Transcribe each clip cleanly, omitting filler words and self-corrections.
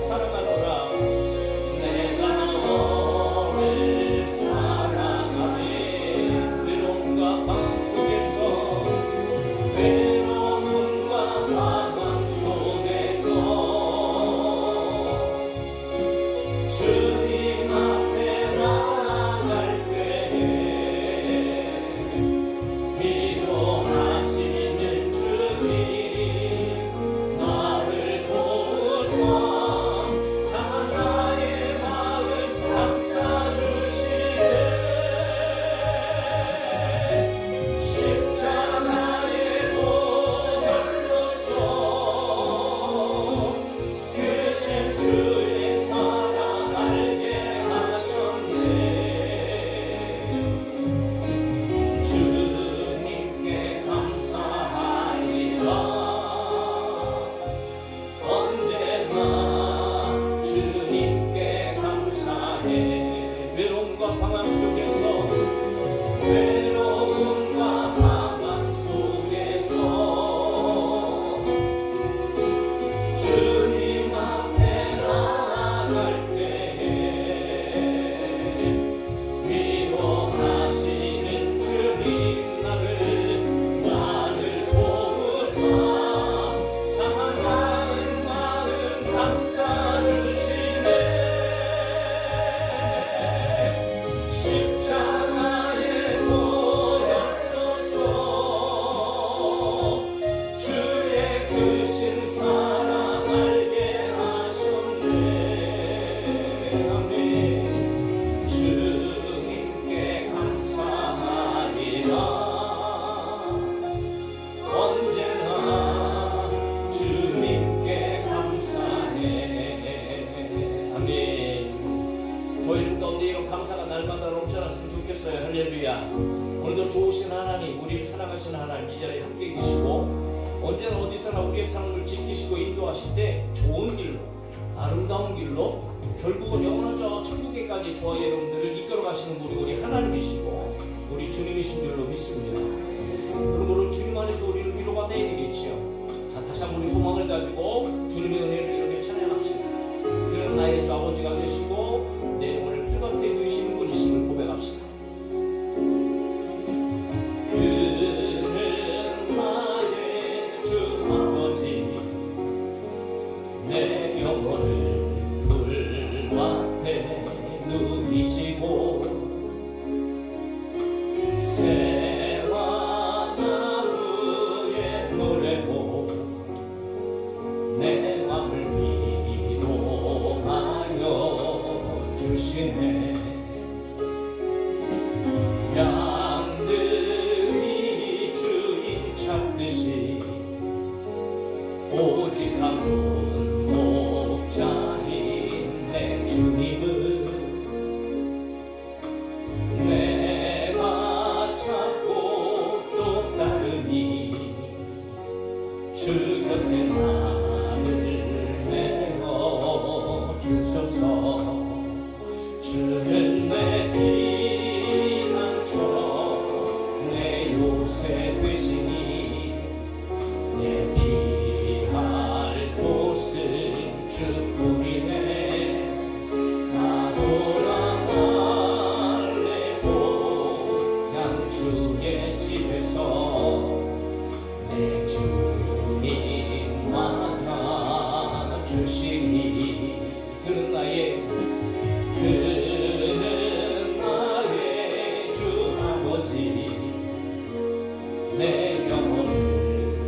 사랑하노라. 외로움과 방황 속에서 주님 앞에 나아갈 때에 위로하시는 주님 나를 보고서 상한 마음 감싸주시네. 십자가에 놓여서 주의 크신 사랑 알게 하셨네. 아멘. 주님께 감사하리라. 언제나 주님께 감사해. 아멘. 저희는 가운데 이런 감사가 날마다 넘쳐났으면 좋겠어요. 할렐루야. 오늘도 좋으신 하나님, 우리를 사랑하시는 하나님 이 자리에 함께 계시고 언제나 어디서나 우리의 삶을 지키시고 인도하실 때 좋은 길로, 아름다운 길로, 결국은 영원한 저 천국에까지 저와 여러분들을 이끌어 가시는 우리 하나님이시고 우리 주님이신 줄로 믿습니다. 그러므로 주님 안에서 우리는 위로가 되어야 되겠지요. 자, 다시 한번 우리 소망을 가지고 주님의 은혜를 이렇게 찬양합시다. 그는 나의 주 아버지가 되시고 내 영혼을 필같게 누이시는 분이심을 고백합시다. 그는 나의 주 아버지, 내 영혼을 불밭에 누이시고 새와 나무의 노래로 내 맘을 위로하여 주시네. 양들이 주인 찾듯이 오직 한 분 목자인 내 주님을 내가 찾고 또 따르니 주 곁에 나를 메어 주소서. 주는 내 피난처 내 요새 되시니 내 피할 곳은 주뿐이네. 나 돌아갈래 고향 주의 집에서 내 주님 맞아 주시니. 그는 나의 주 아버지, 내 영혼을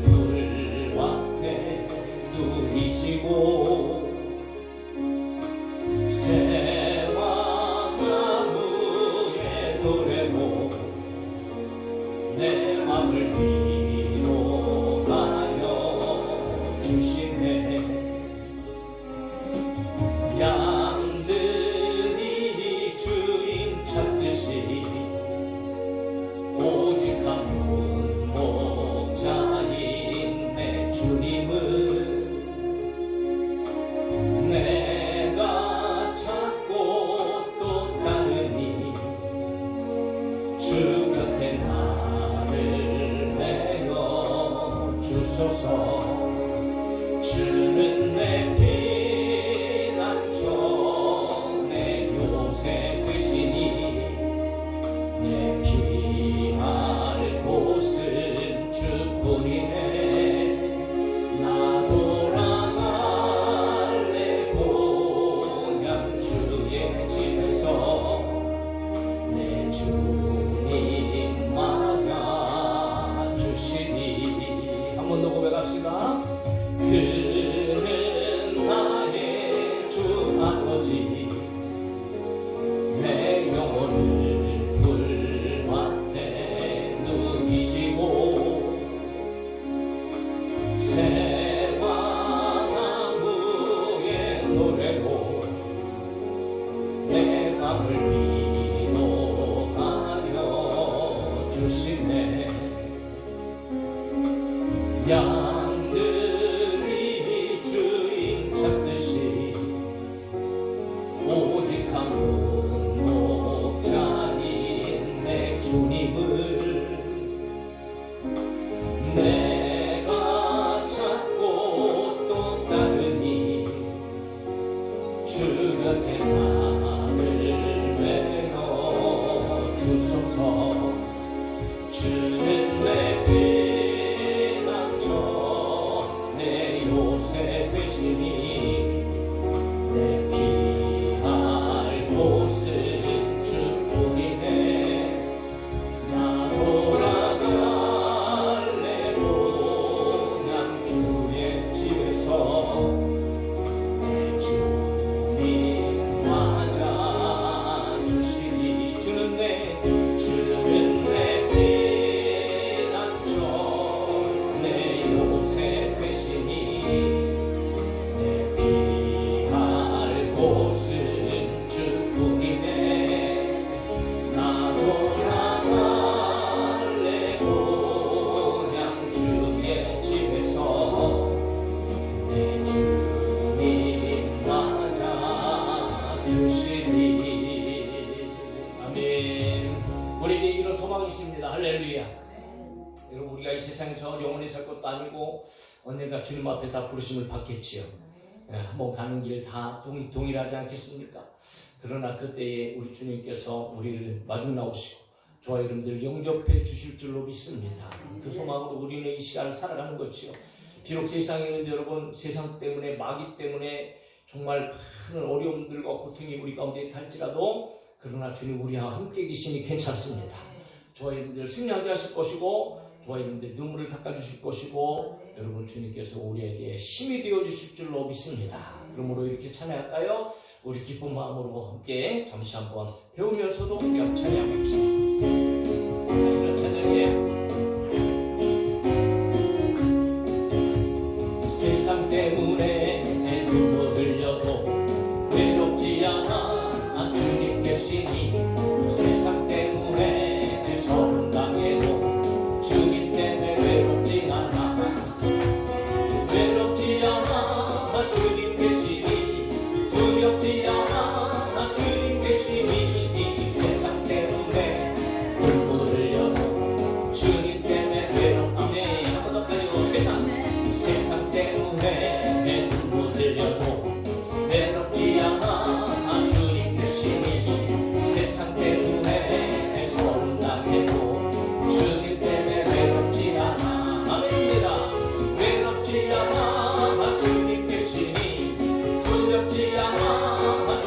불밭에 누이시고 새와 나무의 노래로 내 맘을 위로하여 주시네. 양들이 주인 찾듯이 오직 한 분 목자인 내 주님을 내가 찾고 또 따르니 주 곁에 나를 메어 주소서. 주는 내 피난처 내 요새 되시니 내 피할 곳은 주뿐이네. 나 돌아갈래 고향 주의 집에서 내 주님 맞아 주시니. 한 번 더 고백합시다. 그는 나의 주 아버지, 내 영혼을 불밭에 누이시고 새와 나무의 노래로 내 맘을 위로하여 주시네. 양들이 주인 찾듯이 오직 한 분 목자인 내 주님을 주 곁에 나를 메어 주소서. 주는 내 피난처 내 요새 되시니 내 피할 곳은 주뿐이네. 나 돌아갈래 그냥 주의 집에서 내 주님 맞아 주시니. 주는 내 피난처 내 요새 되시니 내 피할 곳은 주뿐이네. 나 돌아갈래 그냥 주의 집에서 내 주님 맞아 주시니. 아멘. 우리에게 이런 소망이 있습니다. 할렐루야. 여러분, 우리가 이 세상에서 영원히 살 것도 아니고 언젠가 주님 앞에 다 부르심을 받겠지요. 한번 가는 길 다 동일하지 않겠습니까? 그러나 그때에 우리 주님께서 우리를 마중 나오시고 저와 여러분들 영접해 주실 줄로 믿습니다. 그 소망으로 우리는 이 시간을 살아가는 거지요. 비록 세상에 있는 여러분, 세상 때문에, 마귀 때문에 정말 많은 어려움들과 고통이 우리 가운데 탈지라도 그러나 주님 우리와 함께 계시니 괜찮습니다. 저와 여러분들 승리하게 하실 것이고 저와 여러분들 눈물을 닦아주실 것이고 여러분 주님께서 우리에게 힘이 되어주실 줄로 믿습니다. 그러므로 이렇게 찬양할까요? 우리 기쁜 마음으로 함께 잠시 한번 배우면서도 우리 함께 찬양합시다. 이런 찬양이에요. 세상 때문에 눈물 흘려도 외롭지 않아 주님 계시니. 세상 때문에 서름 당해도 주님 때문에 외롭지 않아. 외롭지 않아 주님 계시니. 두렵지 않아 주님 계시니. 세상 때문에 눈물 흘려도 주님 때문에 외롭네. 한번 더 가지고 세상 때문에 눈물 흘려도 외롭지 않아 주님 계시니. 세상 때문에 서름 당해도 주님 때문에 외롭지 않아. 아멘입니다. 외롭지 않아 주님 계시니. 두렵지 않아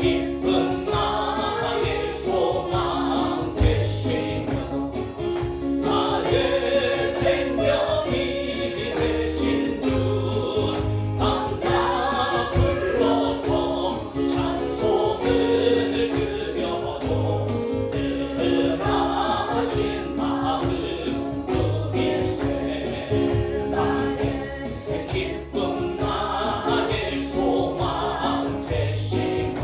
기쁜 나의 소망 되시며 나의 생명이 되신 주 반가 불러서 찬송을 드려도 은하신 마음 누일세 나의 기쁨 나의 소망 되시며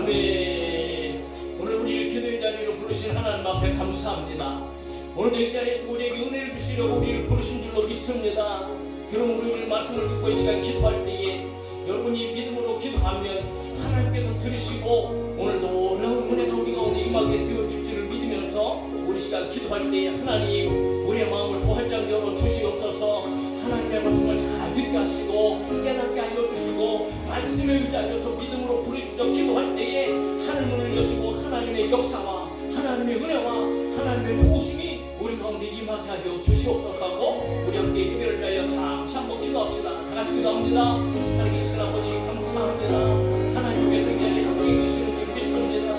아멘. 오늘 우리를 기도의 자리로 부르신 하나님 앞에 감사합니다. 오늘 이 자리에서 우리에게 은혜를 주시려고 우리를 부르신 줄로 믿습니다. 그럼 우리를 말씀을 듣고 이 시간 기도할 때에 여러분이 믿음으로 기도하면 하나님께서 들으시고 오늘도 어려운 은혜가 우리 가운데 임하게 되어질 줄을 믿으면서 우리 시간 기도할 때에 하나님 우리의 마음을 더 활짝 열어주시옵소서. 하나님의 말씀을 잘 듣게 하시고 깨닫게 하여 주시고 말씀에 의지하여서 믿음으로 부르짖어 기도할 때에 하늘 문을 여시고 하나님의 역사와 하나님의 은혜와 하나님의 도우심이 우리 가운데 임하게 하여 주시옵소서 하고 우리 함께 예배를 위하여 잠시 한번 기도합시다. 다 같이 기도합니다. 살아계신 아버지 감사합니다. 하나님께서 이 자리에 함께 계시는 줄 믿습니다.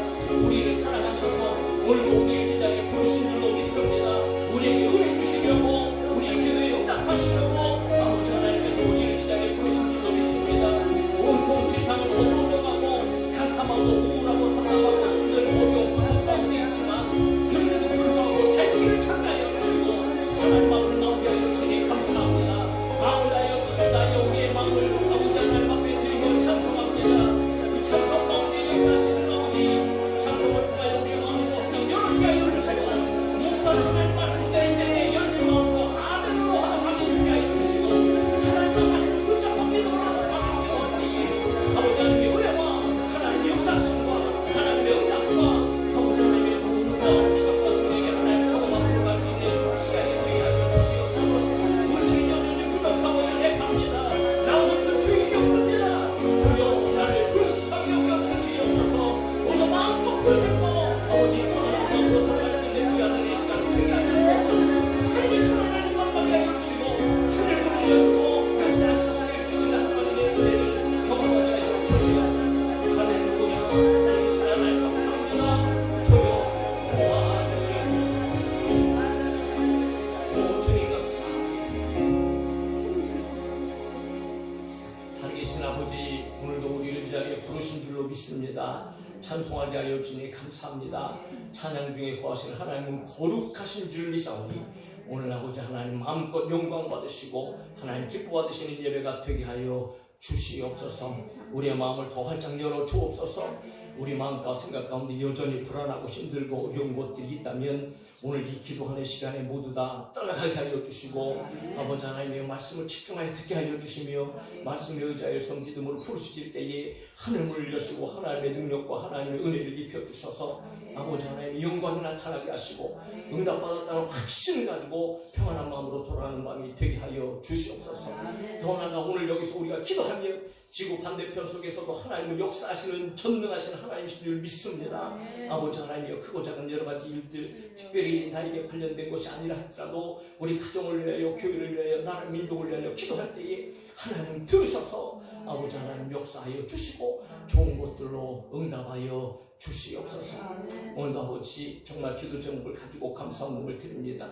우리를 사랑하셔서 오늘도 우리를 이 자리에 부르신 줄로 믿습니다. 우리에게 은혜 주시려고 우리의 기도에 응답하시려고 아버지 하나님께서 우리를 이 자리에 부르신 줄로 믿습니다. 온통 세상은 어두워져가고 캄캄하고 우울하고 답답하고 힘들고 어려운 고통 가운데 있지만 그럼에도 불구하고 살 길을 찾아내 주시고 하나님 앞으로 나오게 하여 주시니 감사합니다. 마음을 다하여 뜻을 다하여 우리의 마음을 아버지 하나님 앞에 드리고 찬송합니다. 이 찬송 가운데 역사하시는 아버지 찬송을 통하여 우리의 마음을 확장 열어주게 하여 주시고 무엇보다 하나님 말씀 드릴 때에 열린 마음으로 아멘으로 하나님께 드리게 하여 주시고 하나님의 말씀 붙잡고 믿음으로 살아가게 하여 주시니 아버지 하나님의 은혜와 하나님의 역사하심과 하나님의 응답과 아버지 하나님의 도움과 기도과 우리에게 하나님의 사고가 들어갈 수 있는 시간이 되게 하여 주시옵소서. 우리들이 영혼이 부족하고 연약합니다. 나오는 그 주인이 없습니다. 주여 나를 불쌍히 여겨 주시옵소서. 오늘 마음껏 불들고 아버지 하나님으로 돌아갈 수 있는 귀한 이 시간이 되게 하여 주시옵소서. 살기신 하나님 만나게 하여 주시고 하늘 문을 여시고 역사하신 하나님 주신 하나님의 은혜를 경험하게 하여 주시옵소서. 할렐루야. 살기신 하나님 감사합니다. 주여 도와주시옵소서. 오 주님 감사합니다. 살아계신 아버지 오늘도 우리를 이 자리에 부르신 줄로 믿습니다. 찬송하게 하여 주시니 감사합니다. 찬양 중에 거하시는 하나님은 거룩하신 줄 믿사오니 오늘 아버지 하나님 마음껏 영광 받으시고 하나님 기뻐 받으시는 예배가 되게 하여 주시옵소서. 우리의 마음을 더 활짝 열어 주옵소서. 우리 마음과 생각 가운데 여전히 불안하고 힘들고 어려운 것들이 있다면 오늘 이 기도하는 시간에 모두 다 떠나가게 하여 주시고 아버지 하나님의 말씀을 집중하여 듣게 하여 주시며 말씀에 의지하여서 믿음으로 부르짖을 때에 하늘문을 여시고 하나님의 능력과 하나님의 은혜를 입혀주셔서 아버지 하나님의 영광이 나타나게 하시고 응답받았다는 확신을 가지고 평안한 마음으로 돌아가는 마음이 되게 하여 주시옵소서. 더 나아가 오늘 여기서 우리가 기도하며 지구 반대편 속에서도 하나님은 역사하시는 전능하신 하나님이신 줄 믿습니다. 아버지 하나님이여 크고 작은 여러 가지 일들 특별히 나에게 관련된 것이 아니라 할지라도 우리 가정을 위하여 교회를 위하여 나라 민족을 위하여 기도할 때에 하나님 들으셔서 아버지 하나님 역사하여 주시고 좋은 것들로 응답하여 주시옵소서. 오늘도 아버지 정말 기도 제목을 가지고 감사함을 드립니다.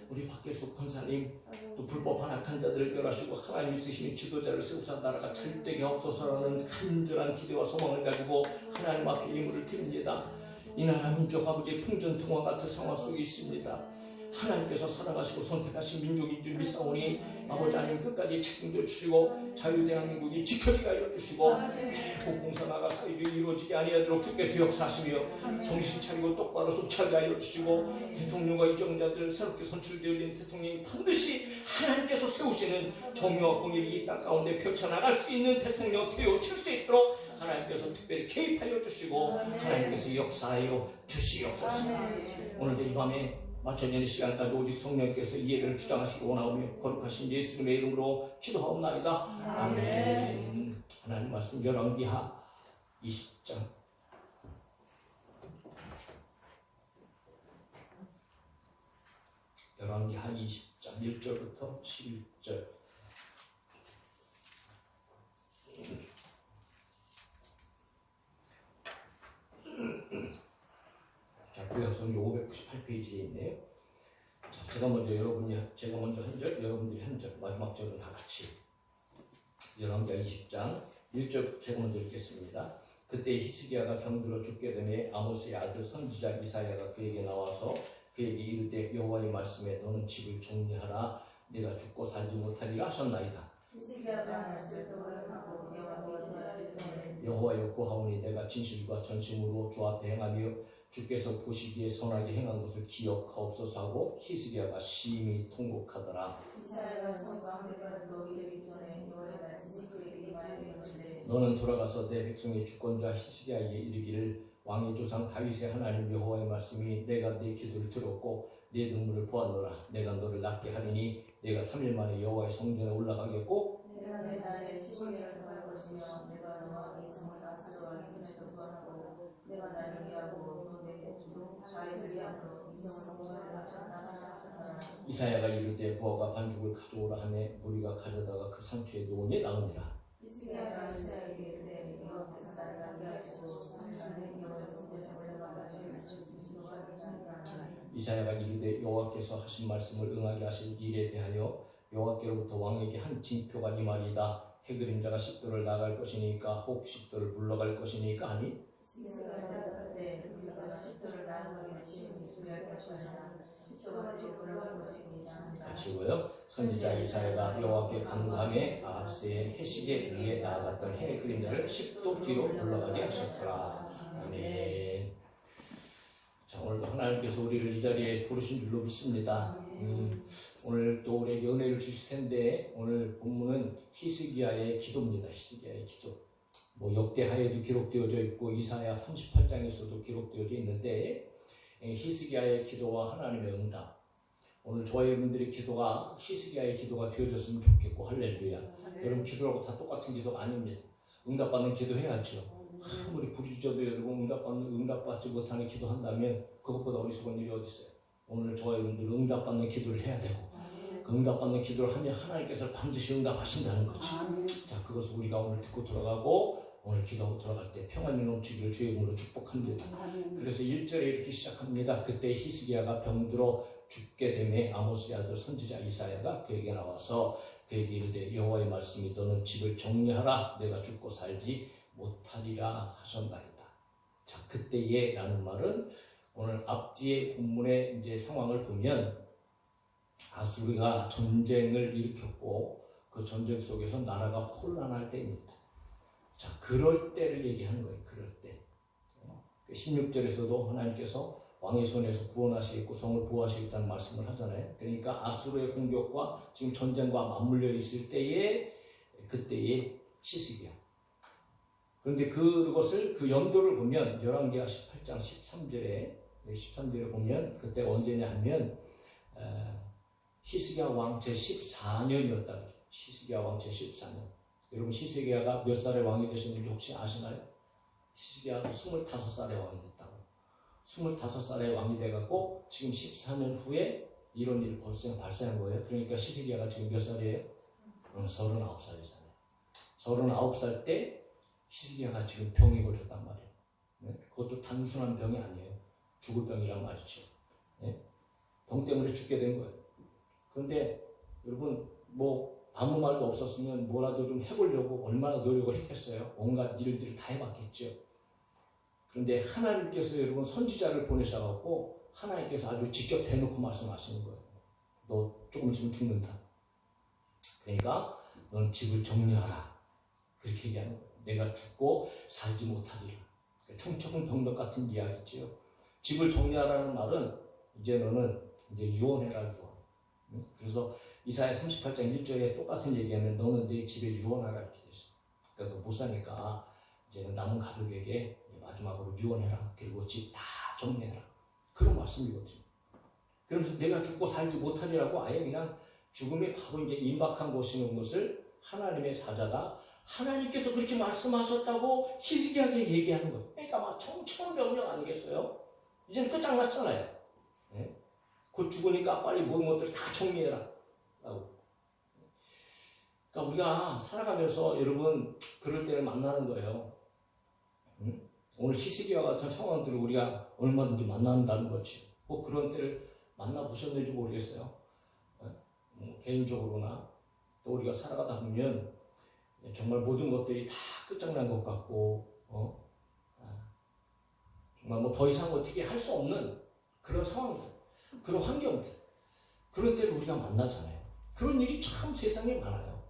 우리 박계숙 권사님 또 불법 한약한 자들을 멸하시고 하나님 있으시는 지도자를 세우사 나라가 잘되게 하옵소서라는 간절한 기대와 소망을 가지고 하나님 앞에 예물을 드립니다. 이 나라 민족 아버지의 풍전등화 같은 상황 속에 있습니다. 하나님께서 사랑하시고 선택하신 민족인 줄 믿사오니 아버지 하나님 끝까지 책임져 주시고 자유대한민국이 지켜지게 하여 주시고 복공산화가 사회주의 이루어지게 아니하도록 주께서 역사하시며 정신 차리고 똑바로 쫓아가게 하여 주시고 대통령과 이정자들 새롭게 선출되어진 대통령이 반드시 하나님께서 세우시는 정의와 공의를 이 땅 가운데 펼쳐나갈 수 있는 대통령 되어칠 수 있도록 하나님께서 특별히 개입하여 주시고 하나님께서 역사하여 주시옵소서. 오늘도 이 밤에 마천년의 시간까지 오직 성령께서 이 예배를 주장하시고 원하오며 거룩하신 예수님의 이름으로 기도하옵나이다. 아멘. 하나님 말씀 열왕기하 20장 열왕기하 20장 1절부터 11절. 자, 구약성기 598페이지에 있네요. 자, 제가 먼저 한 절, 여러분들이 한 절, 마지막 절은 다 같이. 열왕기하 20장 1절 제가 먼저 읽겠습니다. 그때 히스기야가 병들어 죽게 되매 아모스의 아들 선지자 이사야가 그에게 나와서 그에게 이르되 여호와의 말씀에 너는 집을 정리하라. 네가 죽고 살지 못하리라 하셨나이다. 여호와여 구하오니 내가 진실과 전심으로 주 앞에 행하며 주께서 보시기에 선하게 행한 것을 기억하옵소서 하고 히스기야가 심히 통곡하더라. 이사야가 성과 함께까지도 이르기 전에 여호와의 말씀이 그에게 임하여 이르는데 너는 돌아가서 내 백성의 주권자 히스기야에게 이르기를 왕의 조상 다윗의 하나님 여호와의 말씀이 내가 네 기도를 들었고 네 눈물을 보았노라. 내가 너를 낫게 하리니 내가 3일 만에 여호와의 성전에 올라가겠고 내가 내 날에 15년을 더할 것이며 내가 너와 이 성을 아스와 이 손에서 구원하고 내가 나를 위하고 너내 주 다윗을 위하여 이 성을 공헌을 하셨다. 이사야가 이르되 부하가 반죽을 가져오라 하매 무리가 가져다가 그 상추에 놓으니 나오니라. 히스기야가 이사야에게 이르되 여호와께서 나를 낫게 하시고 3일 만에 여호와의 성전에 올라가게 하시는 누가 있나이까. 이사야가 이르되 여호와께서 하신 말씀을 응하게 하실 일에 대하여 여호와께로부터 왕에게 한 징표가 이 말이다. 해 그림자가 십도를 나갈 것이니까 혹 십도를 물러갈 것이니까 하니 히스기야가 대답하되 그림자가 십도를 나아가기를 시험히 소리할 것이나 십도가 뒤로 물러갈 것이니라. 같이 읽어요. 선지자 이사야가 여호와께 간구하며 아하스의 해식에 의해 나아갔던 해 그림자를 10도 뒤로 물러가게 하셨더라. 아멘. 자, 오늘도 하나님께서 우리를 이 자리에 부르신 줄로 믿습니다. 오늘 또 우리에게 은혜를 주실 텐데 오늘 본문은 히스기야의 기도입니다. 히스기야의 기도. 뭐 역대하에도 기록되어져 있고 이사야 38장에서도 기록되어져 있는데 히스기야의 기도와 하나님의 응답. 오늘 저희 여러분들의 기도가 히스기야의 기도가 되어졌으면 좋겠고 할렐루야. 여러분 기도하고 다 똑같은 기도가 아닙니다. 응답받는 기도해야죠. 아무리 부르짖어도 여러분 응답받지 못하는 기도한다면 그것보다 어리석은 일이 어디 있어요. 오늘 저희 여러분들 응답받는 기도를 해야 되고 그 응답받는 기도를 하면 하나님께서 반드시 응답하신다는 거지. 자, 그것을 우리가 오늘 듣고 돌아가고 오늘 기도하고 돌아갈 때 평안이 넘치기를 주의 이름으로 축복합니다. 그래서 1절에 이렇게 시작합니다. 그때 히스기야가 병들어 죽게 되매 아모스의 아들 선지자 이사야가 그에게 나와서 그에게 이르되 여호와의 말씀이 너는 집을 정리하라. 내가 죽고 살지 못하리라 하셨나이다. 자, 그때에 라는 말은 오늘 앞뒤의 본문의 이제 상황을 보면 아수르가 전쟁을 일으켰고 그 전쟁 속에서 나라가 혼란할 때입니다. 자, 그럴 때를 얘기하는 거예요. 그럴 때. 16절에서도 하나님께서 왕의 손에서 구원하시겠고 성을 보호하시겠다는 말씀을 하잖아요. 그러니까 아수르의 공격과 지금 전쟁과 맞물려 있을 때에 그때의 히스기야. 그런데 그것을 그 연도를 보면 열왕기하 18장 13절에 보면 그때 언제냐 하면 히스기야 왕 제14년이었다. 히스기야 왕 제14년. 여러분 히스기야가 몇 살에 왕이 되셨는지 혹시 아시나요? 히스기야가 25살에 왕이 됐다고. 25살에 왕이 돼갖고 지금 14년 후에 이런 일이 발생한 거예요. 그러니까 히스기야가 지금 몇 살이에요? 39살이잖아요. 39살 때 히스기야가 지금 병이 걸렸단 말이에요. 그것도 단순한 병이 아니에요. 죽을 병이란 말이죠. 병 때문에 죽게 된 거예요. 그런데 여러분 뭐 아무 말도 없었으면 뭐라도 좀 해보려고 얼마나 노력을 했겠어요. 온갖 일들을 다 해봤겠죠. 그런데 하나님께서 여러분 선지자를 보내셔갖고 하나님께서 아주 직접 대놓고 말씀하시는 거예요. 너 조금 있으면 죽는다. 그러니까 너는 집을 정리하라. 그렇게 얘기하는 거예요. 내가 죽고 살지 못하리라. 그러니까 청천벽력 같은 이야기죠. 집을 정리하라는 말은 이제 너는 이제 유언해라 유언. 그래서 이사야 38장 1절에 똑같은 얘기하면 너는 내 집에 유언하라 이렇게 됐어. 그러니까 못 사니까 이제는 남은 가족에게 마지막으로 유언해라. 그리고 집 다 정리해라. 그런 말씀이거든요. 그러면서 내가 죽고 살지 못하리라고 아예 그냥 죽음이 바로 이제 임박한 것이는 것을 하나님의 사자가 하나님께서 그렇게 말씀하셨다고 히스기야에게 얘기하는 거예요. 그러니까 막 청천벽력 아니겠어요? 이제는 끝장났잖아요. 네? 곧 죽으니까 빨리 모든 것들을 다 정리해라. 라고. 그러니까 우리가 살아가면서 여러분 그럴 때를 만나는 거예요. 오늘 히스기야 같은 상황들을 우리가 얼마든지 만난다는 거지. 뭐 그런 때를 만나보셨는지 모르겠어요. 개인적으로나 또 우리가 살아가다 보면 정말 모든 것들이 다 끝장난 것 같고 정말 뭐 더 이상 어떻게 할 수 없는 그런 상황들, 그런 환경들, 그런 때를 우리가 만나잖아요. 그런 일이 참 세상에 많아요.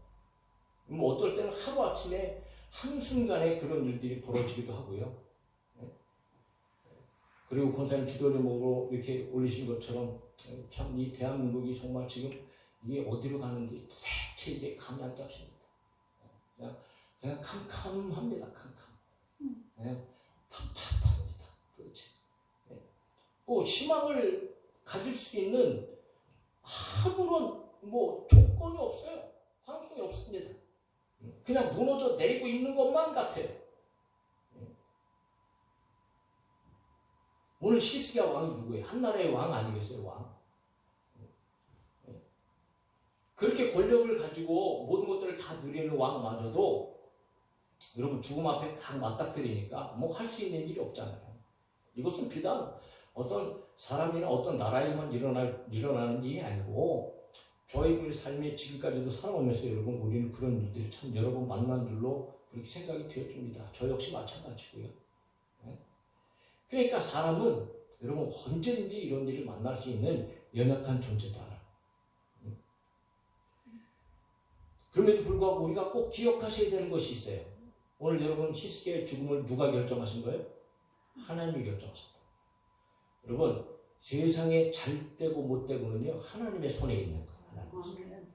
뭐 어떨 때는 하루아침에 한순간에 그런 일들이 벌어지기도 하고요. 그리고 권사님 기도 제목으로 이렇게 올리신 것처럼 참 이 대한민국이 정말 지금 이게 어디로 가는지 도대체 이게 감이 안 잡힙니다. 그냥 캄캄합니다. 답답합니다. 도대체. 뭐 희망을 가질 수 있는 아무런 뭐 조건이 없어요. 환경이 없습니다. 그냥 무너져 내리고 있는 것만 같아요. 오늘 히스기야 왕이 누구예요? 한 나라의 왕 아니겠어요? 왕. 그렇게 권력을 가지고 모든 것들을 다 누리는 왕마저도 여러분 죽음 앞에 딱 맞닥뜨리니까 뭐 할 수 있는 일이 없잖아요. 이것은 비단 어떤 사람이나 어떤 나라에만 일어나는 일이 아니고 저희들 삶의 지금까지도 살아오면서 여러분 우리는 그런 일들을 참 여러 번 만난 줄로 그렇게 생각이 되어집니다. 저 역시 마찬가지고요. 그러니까 사람은 여러분 언제든지 이런 일을 만날 수 있는 연약한 존재다. 그럼에도 불구하고 우리가 꼭 기억하셔야 되는 것이 있어요. 오늘 여러분 히스기야의 죽음을 누가 결정하신 거예요? 하나님이 결정하셨다. 여러분 세상에 잘 되고 못 되고는요 하나님의 손에 있는 거예요. 하나님.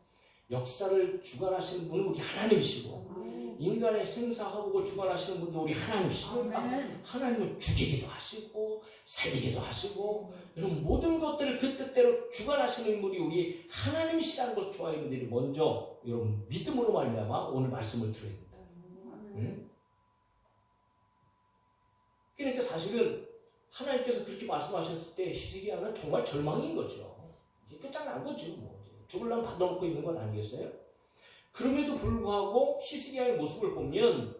역사를 주관하시는 분은 우리 하나님이시고 인간의 생사화복을 주관하시는 분도 우리 하나님이시고 하나님은 죽이기도 하시고 살리기도 하시고 이런 모든 것들을 그 뜻대로 주관하시는 인물이 우리 하나님이시라는 것을 좋아하는 분들이 먼저 여러분 믿음으로 말미암아 오늘 말씀을 들어야 된다. 그러니까 사실은 하나님께서 그렇게 말씀하셨을 때 히스기야는 정말 절망인 거죠. 끝장난 거죠. 뭐. 죽으려면 받아놓고 있는 건 아니겠어요? 그럼에도 불구하고 히스기야의 모습을 보면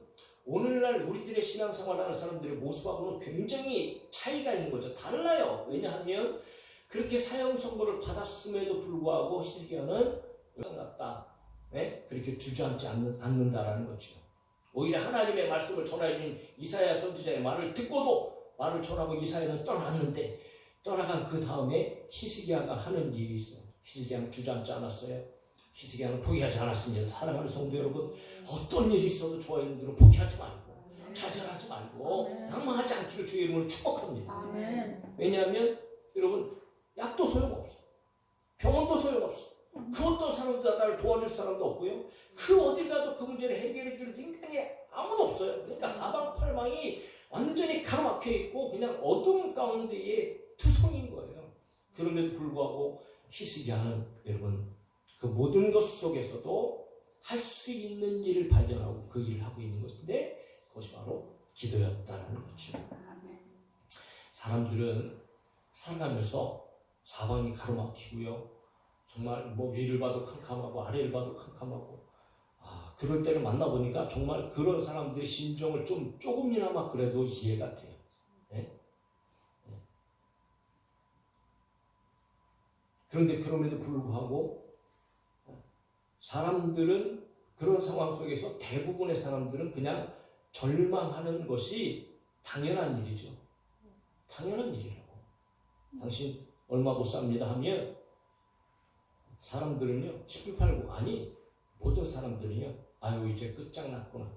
오늘날 우리들의 신앙생활하는 사람들의 모습하고는 굉장히 차이가 있는 거죠. 달라요. 왜냐하면 그렇게 사형 선고를 받았음에도 불구하고 히스기야는 생각다. 네? 그렇게 주저앉지 않는다라는 거죠. 오히려 하나님의 말씀을 전해준 이사야 선지자의 말을 듣고도 말을 전하고 이사야는 떠났는데 떠나간 그 다음에 히스기야가 하는 일이 있어요. 히스기야는 주저앉지 않았어요. 히스기야는 포기하지 않았습니다. 사랑하는 성도 여러분, 어떤 일이 있어도 저와 여러분들은 포기하지 말고 좌절하지 말고 낭망하지 않기를 주의 이름으로 축복합니다. 왜냐하면 여러분 약도 소용없어. 병원도 소용없어. 그 어떤 사람도 나를 도와줄 사람도 없고요. 그 어딜 가도 그 문제를 해결해 줄 인간이 아무도 없어요. 그러니까 사방팔방이 완전히 가로막혀 있고 그냥 어둠 가운데에 투성인 거예요. 그럼에도 불구하고 히스기야는 여러분 그 모든 것 속에서도 할 수 있는 일을 발견하고 그 일을 하고 있는 것인데 그것이 바로 기도였다라는 거죠. 사람들은 살아가면서 사방이 가로막히고요. 정말 뭐 위를 봐도 캄캄하고 아래를 봐도 캄캄하고 그럴 때를 만나보니까 정말 그런 사람들의 심정을 조금이나마 그래도 이해가 돼요. 네? 그런데 그럼에도 불구하고 사람들은 그런 상황 속에서 대부분의 사람들은 그냥 절망하는 것이 당연한 일이죠. 당연한 일이라고. 당신 얼마 못 삽니다 하면 사람들은요 1989 아니 모든 사람들은요 아유 이제 끝장났구나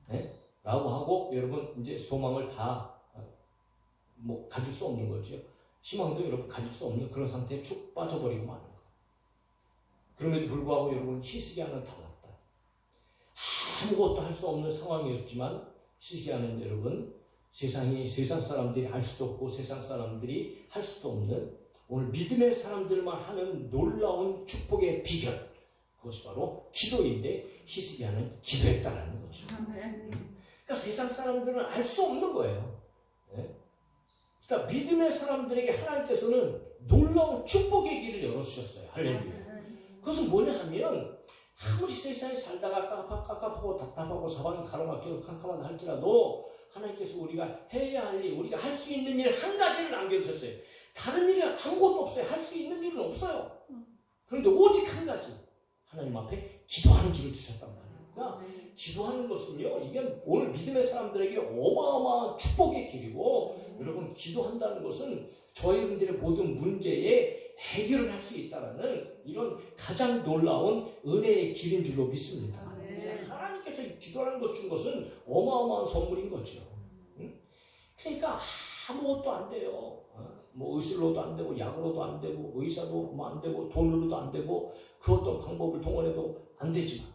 네? 라고 하고 여러분 이제 소망을 다 뭐 가질 수 없는 거죠. 희망도 여러분 가질 수 없는 그런 상태에 쭉 빠져버리고 마는 거. 그럼에도 불구하고 여러분 히스기야는 달랐다. 아무것도 할 수 없는 상황이었지만 히스기야는 여러분 세상 사람들이 알 수도 없고 세상 사람들이 할 수도 없는 오늘 믿음의 사람들만 하는 놀라운 축복의 비결 그것이 바로 기도인데 히스기야는 기도했다라는 거죠. 그러니까 세상 사람들은 알 수 없는 거예요. 네? 그러니까 믿음의 사람들에게 하나님께서는 놀라운 축복의 길을 열어주셨어요. 할렐루야. 그것은 뭐냐 하면 아무리 세상에 살다가 깝깝하고 답답하고 사방이 가로막히고 캄캄하다 할지라도 하나님께서 우리가 해야 할 일, 우리가 할 수 있는 일 한 가지를 남겨주셨어요. 다른 일은 아무것도 없어요. 할 수 있는 일은 없어요. 그런데 오직 한 가지 하나님 앞에 기도하는 길을 주셨단 말이에요. 그러니까 기도하는 것은요 이게 오늘 믿음의 사람들에게 어마어마한 축복의 길이고 여러분 기도한다는 것은 저희들의 모든 문제에 해결을 할 수 있다는 이런 가장 놀라운 은혜의 길인 줄로 믿습니다. 하나님께 하나님께서 기도하는 것 준 것은 어마어마한 선물인 거죠. 응? 그러니까 아무것도 안 돼요. 뭐 의술로도 안 되고 약으로도 안 되고 의사도 뭐 안 되고 돈으로도 안 되고 그 어떤 방법을 동원해도 안 되지만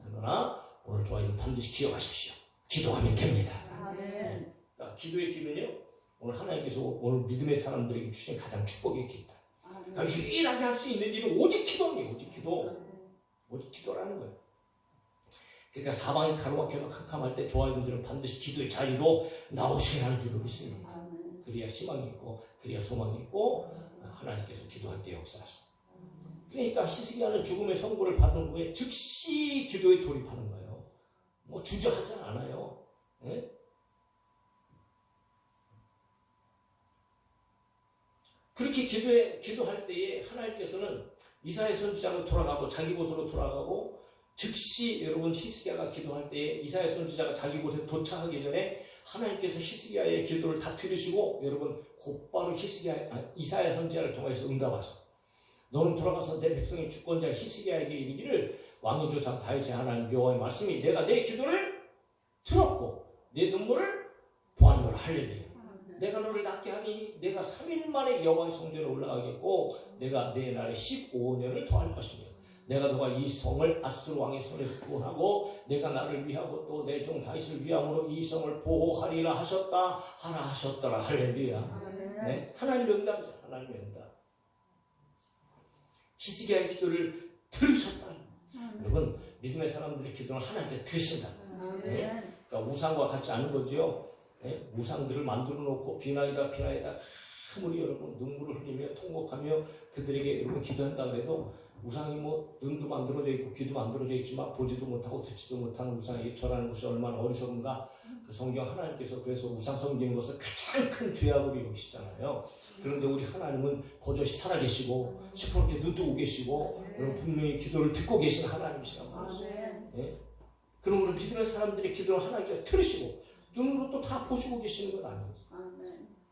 그러나 오늘 좋아요 반드시 기억하십시오. 기도하면 됩니다. 아멘. 그러니까 기도의 길은요 오늘 하나님께서 오늘 믿음의 사람들에게 주신 가장 축복의 길이다. 그러니까 유일하게 할 수 있는 일은 오직 기도입니다. 오직 기도. 오직 기도라는 거예요. 그러니까 사방이 가로막혀서 캄캄할 때 조아인들은 반드시 기도의 자리로 나오셔야 하는 줄을 믿습니다. 그래야 희망이 있고 그래야 소망이 있고 하나님께서 기도할 때 역사하시고 그러니까 히스기야는 죽음의 선고를 받은 후에 즉시 기도에 돌입하는 거예요. 뭐 주저하지 않아요. 예? 그렇게 기도할 때에 하나님께서는 이사야 선지자로 돌아가고 자기 곳으로 돌아가고 즉시 여러분 히스기야가 기도할 때에 이사야 선지자가 자기 곳에 도착하기 전에 하나님께서 히스기야의 기도를 다 들으시고 여러분 곧바로 이사야 선지자를 통해서 응답하셔. 너는 돌아가서 내 백성의 주권자 히스기야에게 이르기를 왕의 조상 다윗의 하나님 여호와의 말씀이 내가 내 기도를 들었고 내 눈물을 보았노라. 할렐루야. 내가 너를 낫게 하니 내가 3일 만에 여호와의 성전에 올라가겠고 내가 내 날에 15년을 더할 것이며 내가 너가 이 성을 아스루 왕의 손에서 구원하고 내가 나를 위하고 또 내 종 다윗을 위함으로 이 성을 보호하리라 하셨다 하라 하셨더라. 할렐루야. 네? 하나님의 응답이죠. 하나님의 응답. 히스기야의 기도를 들으셨다. 여러분 믿음의 사람들의 기도는 하나님께 들으신다. 네? 그러니까 우상과 같지 않은 거죠. 네? 우상들을 만들어 놓고 비나이다 아무리 여러분 눈물을 흘리며 통곡하며 그들에게 여러분 기도한다 그래도 우상이 뭐 눈도 만들어져 있고 귀도 만들어져 있지만 보지도 못하고 듣지도 못하는 우상에게 절하는 것이 얼마나 어리석은가. 그 성경 하나님께서 그래서 우상 섬기는 것을 가장 큰 죄악으로 여기시잖아요. 그런데 우리 하나님은 거저시 살아계시고 시퍼렇게 눈 뜨고 계시고 그럼 분명히 기도를 듣고 계신 하나님이시란 말이죠. 예? 그럼 우리 믿음의 사람들의 기도를 하나님께서 들으시고 눈으로 또 다 보시고 계시는 것 아니에요.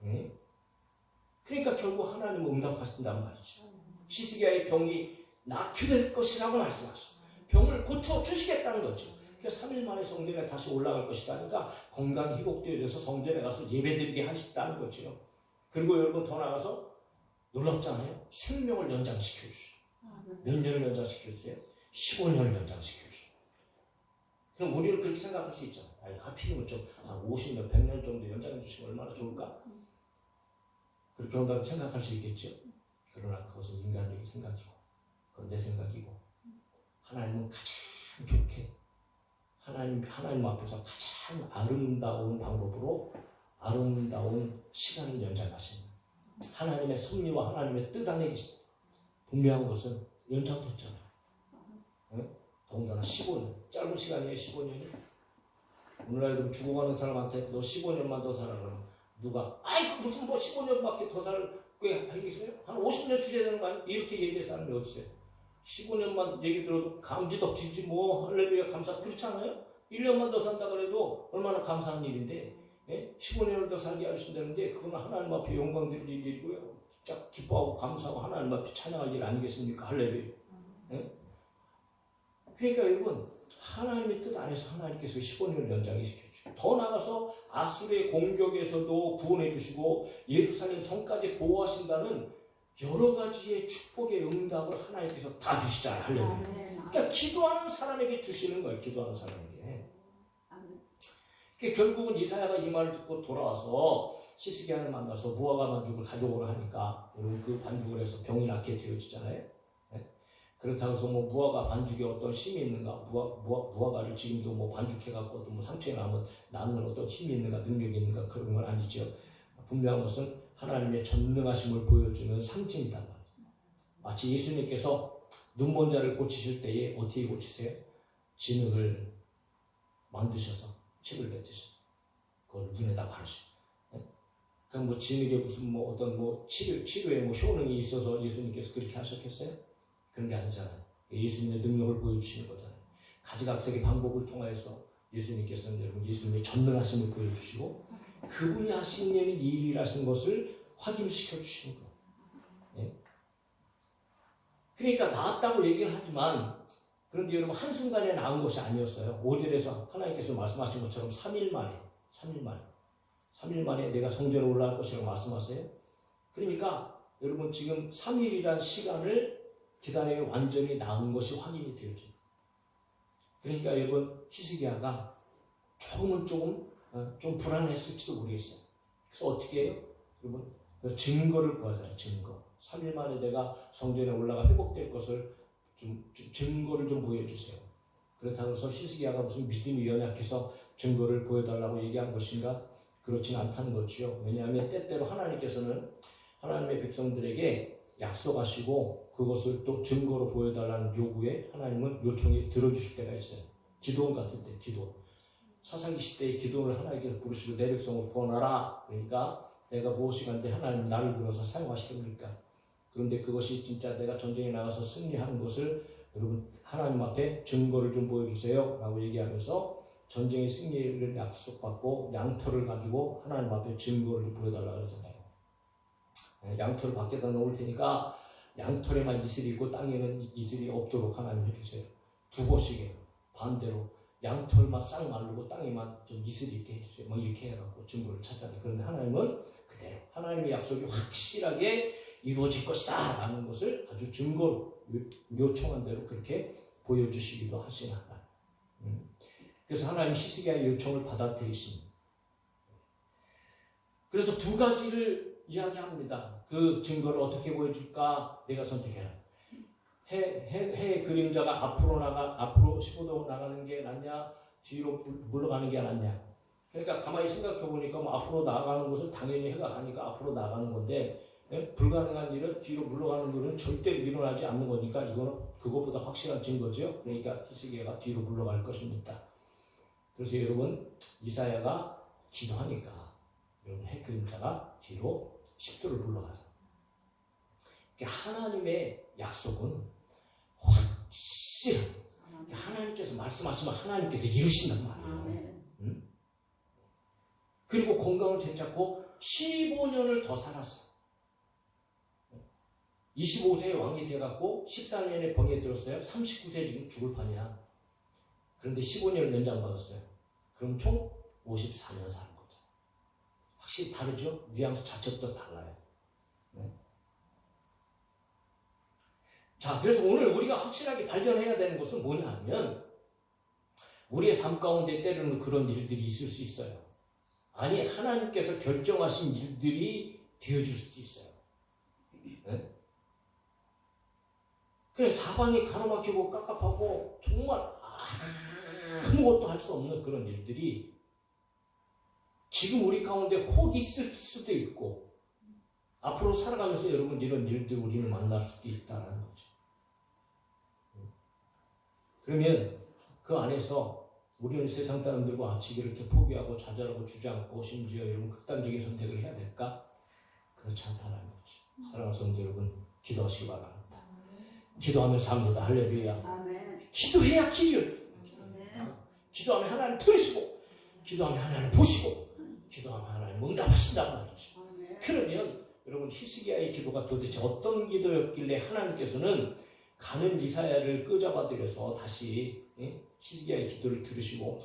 예? 그러니까 결국 하나님은 응답하신단 말이죠. 히스기야의 병이 낫게 될 것이라고 말씀하시죠. 병을 고쳐주시겠다는 거죠. 그래서 3일 만에 성전에 다시 올라갈 것이다 하니까 건강이 회복되어져서 성전에 가서 예배드리게 하셨다는 거죠. 그리고 여러분 더 나가서 놀랍잖아요. 생명을 연장시켜주시죠. 몇 년을 연장시켜주세요? 15년을 연장시켜주시죠. 그럼 우리는 그렇게 생각할 수 있잖아요. 아니, 하필이면 좀 50년, 100년 정도 연장해 주시면 얼마나 좋을까? 그렇게 한다고 생각할 수 있겠죠. 그러나 그것은 인간적인 생각이고 그건 내 생각이고 하나님은 가장 좋게 하나님 앞에서 가장 아름다운 방법으로 아름다운 시간을 연장하시는 하나님의 섭리와 하나님의 뜻 안에 계시다. 분명한 것은 연장됐잖아요. 응? 더군다나 15년 짧은 시간이에요. 15년이 오늘날도 죽어가는 사람한테 너 15년만 더 살아 그러면 누가 아이 무슨 뭐 15년밖에 더 살 꽤 하겠어요? 한 50년 주셔야 되는 거 아니에요? 이렇게 얘기할 사람이 어디 있어요? 15년만 얘기 들어도 감지덕지지 뭐 할렐루야 감사 그렇지 않아요? 1년만 더 산다 그래도 얼마나 감사한 일인데 예? 15년을 더 살게 하신다는데 그건 하나님 앞에 영광 드릴 일이고요. 진짜 기뻐하고 감사하고 하나님 앞에 찬양할 일 아니겠습니까? 할렐루야. 예? 그러니까 여러분 하나님의 뜻 안에서 하나님께서 15년을 연장해 시켜주시고 더 나아가서 아수르의 공격에서도 구원해 주시고 예루살렘 성까지 보호하신다는 여러 가지의 축복의 응답을 하나님께서 다 주시잖아요. 할렐루야. 그러니까 기도하는 사람에게 주시는 거예요. 기도하는 사람에게. 그러니까 결국은 이사야가 이 말을 듣고 돌아와서 히스기야를 만나서 무화과 반죽을 가져오라 하니까 여러분 그 반죽을 해서 병이 낫게 되어지잖아요. 그렇다고 해서 뭐 무화과 반죽에 어떤 힘이 있는가, 무화과를 지금도 뭐 반죽해갖고 또 뭐 상처에 나는 어떤 힘이 있는가, 능력이 있는가 그런 건 아니죠. 분명한 것은 하나님의 전능하심을 보여주는 상징이단 말이에요. 마치 예수님께서 눈먼 자를 고치실 때에 어떻게 고치세요? 진흙을 만드셔서 칩을 뱉으셔서 그걸 눈에다 바르셔. 그럼 뭐 진흙에 무슨 뭐 어떤 뭐 치료에 뭐 효능이 있어서 예수님께서 그렇게 하셨겠어요? 그런 게 아니잖아요. 예수님의 능력을 보여주시는 거잖아요. 가지각색의 방법을 통해서 예수님께서는 여러분 예수님의 전능하심을 보여주시고 그분이 하시는 이 일을 하신 것을 확인시켜 주시는 거예요. 예? 그러니까 나았다고 얘기를 하지만 그런데 여러분 한순간에 나온 것이 아니었어요. 5절에서 하나님께서 말씀하신 것처럼 3일 만에 내가 성전에 올라갈 것이라고 말씀하세요. 그러니까 여러분 지금 3일이란 시간을 기다려 완전히 나온 것이 확인이 되어집니다. 그러니까 여러분 히스기야가 조금 좀 불안했을지도 모르겠어요. 그래서 어떻게 해요? 여러분 그 증거를 구하잖아요. 증거. 3일 만에 내가 성전에 올라가 회복될 것을 좀 증거를 좀 보여주세요. 그렇다고 해서 히스기야가 무슨 믿음이 연약해서 증거를 보여달라고 얘기한 것인가? 그렇진 않다는 거지요. 왜냐하면 때때로 하나님께서는 하나님의 백성들에게 약속하시고 그것을 또 증거로 보여달라는 요구에 하나님은 요청이 들어주실 때가 있어요. 기도원 같은 때, 기도. 사사기 시대의 기도를 하나님께서 부르시고 내 백성을 구원하라. 그러니까 내가 무엇이간데 하나님 나를 불러서 사용하시렵니까? 그런데 그것이 진짜 내가 전쟁에 나가서 승리하는 것을 여러분 하나님 앞에 증거를 좀 보여주세요 라고 얘기하면서 전쟁의 승리를 약속받고 양털을 가지고 하나님 앞에 증거를 좀 보여달라고 그러잖아요. 양털을 밖에다 놓을 테니까 양털에만 이슬이 있고 땅에는 이슬이 없도록 하나님 해주세요. 두 번씩에 반대로 양털만 싹 마르고 땅에만 좀 이슬이 있게 해주세요. 뭐 이렇게 해갖고 증거를 찾잖아요. 그런데 하나님은 그대로 하나님의 약속이 확실하게 이루어질 것이다 라는 것을 아주 증거로 요청한 대로 그렇게 보여주시기도 하시는 하나님. 그래서 하나님 히스기야의 요청을 받아들이십니다. 그래서 두 가지를 이야기합니다. 그 증거를 어떻게 보여줄까? 내가 선택해라. 해의 그림자가 앞으로 15도 나가는 게 낫냐? 뒤로 물러가는 게 낫냐? 그러니까 가만히 생각해 보니까 뭐 앞으로 나가는 것을 당연히 해가 가니까 앞으로 나가는 건데 불가능한 일은 뒤로 물러가는 것은 절대로 일어나지 않는 거니까 이거는 그것보다 확실한 증거죠. 그러니까 히스기야가 뒤로 물러갈 것입니다. 그래서 여러분 이사야가 기도하니까 여러분 해 그림자가 뒤로 10도를 물러가죠. 하나님의 약속은 확실한 하나님께서 말씀하시면 하나님께서 이루신단 말이에요. 그리고 건강을 되찾고 15년을 더 살았어. 25세에 왕이 돼갖고 14년에 병에 들었어요. 39세 지금 죽을 판이야. 그런데 15년을 연장받았어요. 그럼 총 54년 사는 거죠. 확실히 다르죠? 뉘앙스 자체도 달라요. 자, 그래서 오늘 우리가 확실하게 발견해야 되는 것은 뭐냐 하면 우리의 삶 가운데 때로는 그런 일들이 있을 수 있어요. 아니, 하나님께서 결정하신 일들이 되어줄 수도 있어요. 네? 그냥 사방이 가로막히고 깝깝하고 정말 아무것도 할 수 없는 그런 일들이 지금 우리 가운데 혹 있을 수도 있고 앞으로 살아가면서 여러분 이런 일들 우리는 만날 수도 있다는 거죠. 그러면 그 안에서 우리는 세상 사람들과 지기를 이렇게 포기하고 좌절하고 주저앉고 심지어 여러분 극단적인 선택을 해야 될까? 그렇지 않다는 거죠. 사랑하는 성도 여러분, 기도하시기 바랍니다. 기도하면서 삽니다. 할렐루야. 아멘. 기도해야 길을. 기도하면 하나님 들으시고, 기도하면 하나님 보시고, 기도하면 하나님 응답하신다는 말이죠. 그러면 여러분 히스기야의 기도가 도대체 어떤 기도였길래 하나님께서는 가는 이사야를 끄잡아들여서 다시 히스기야의 기도를 들으시고,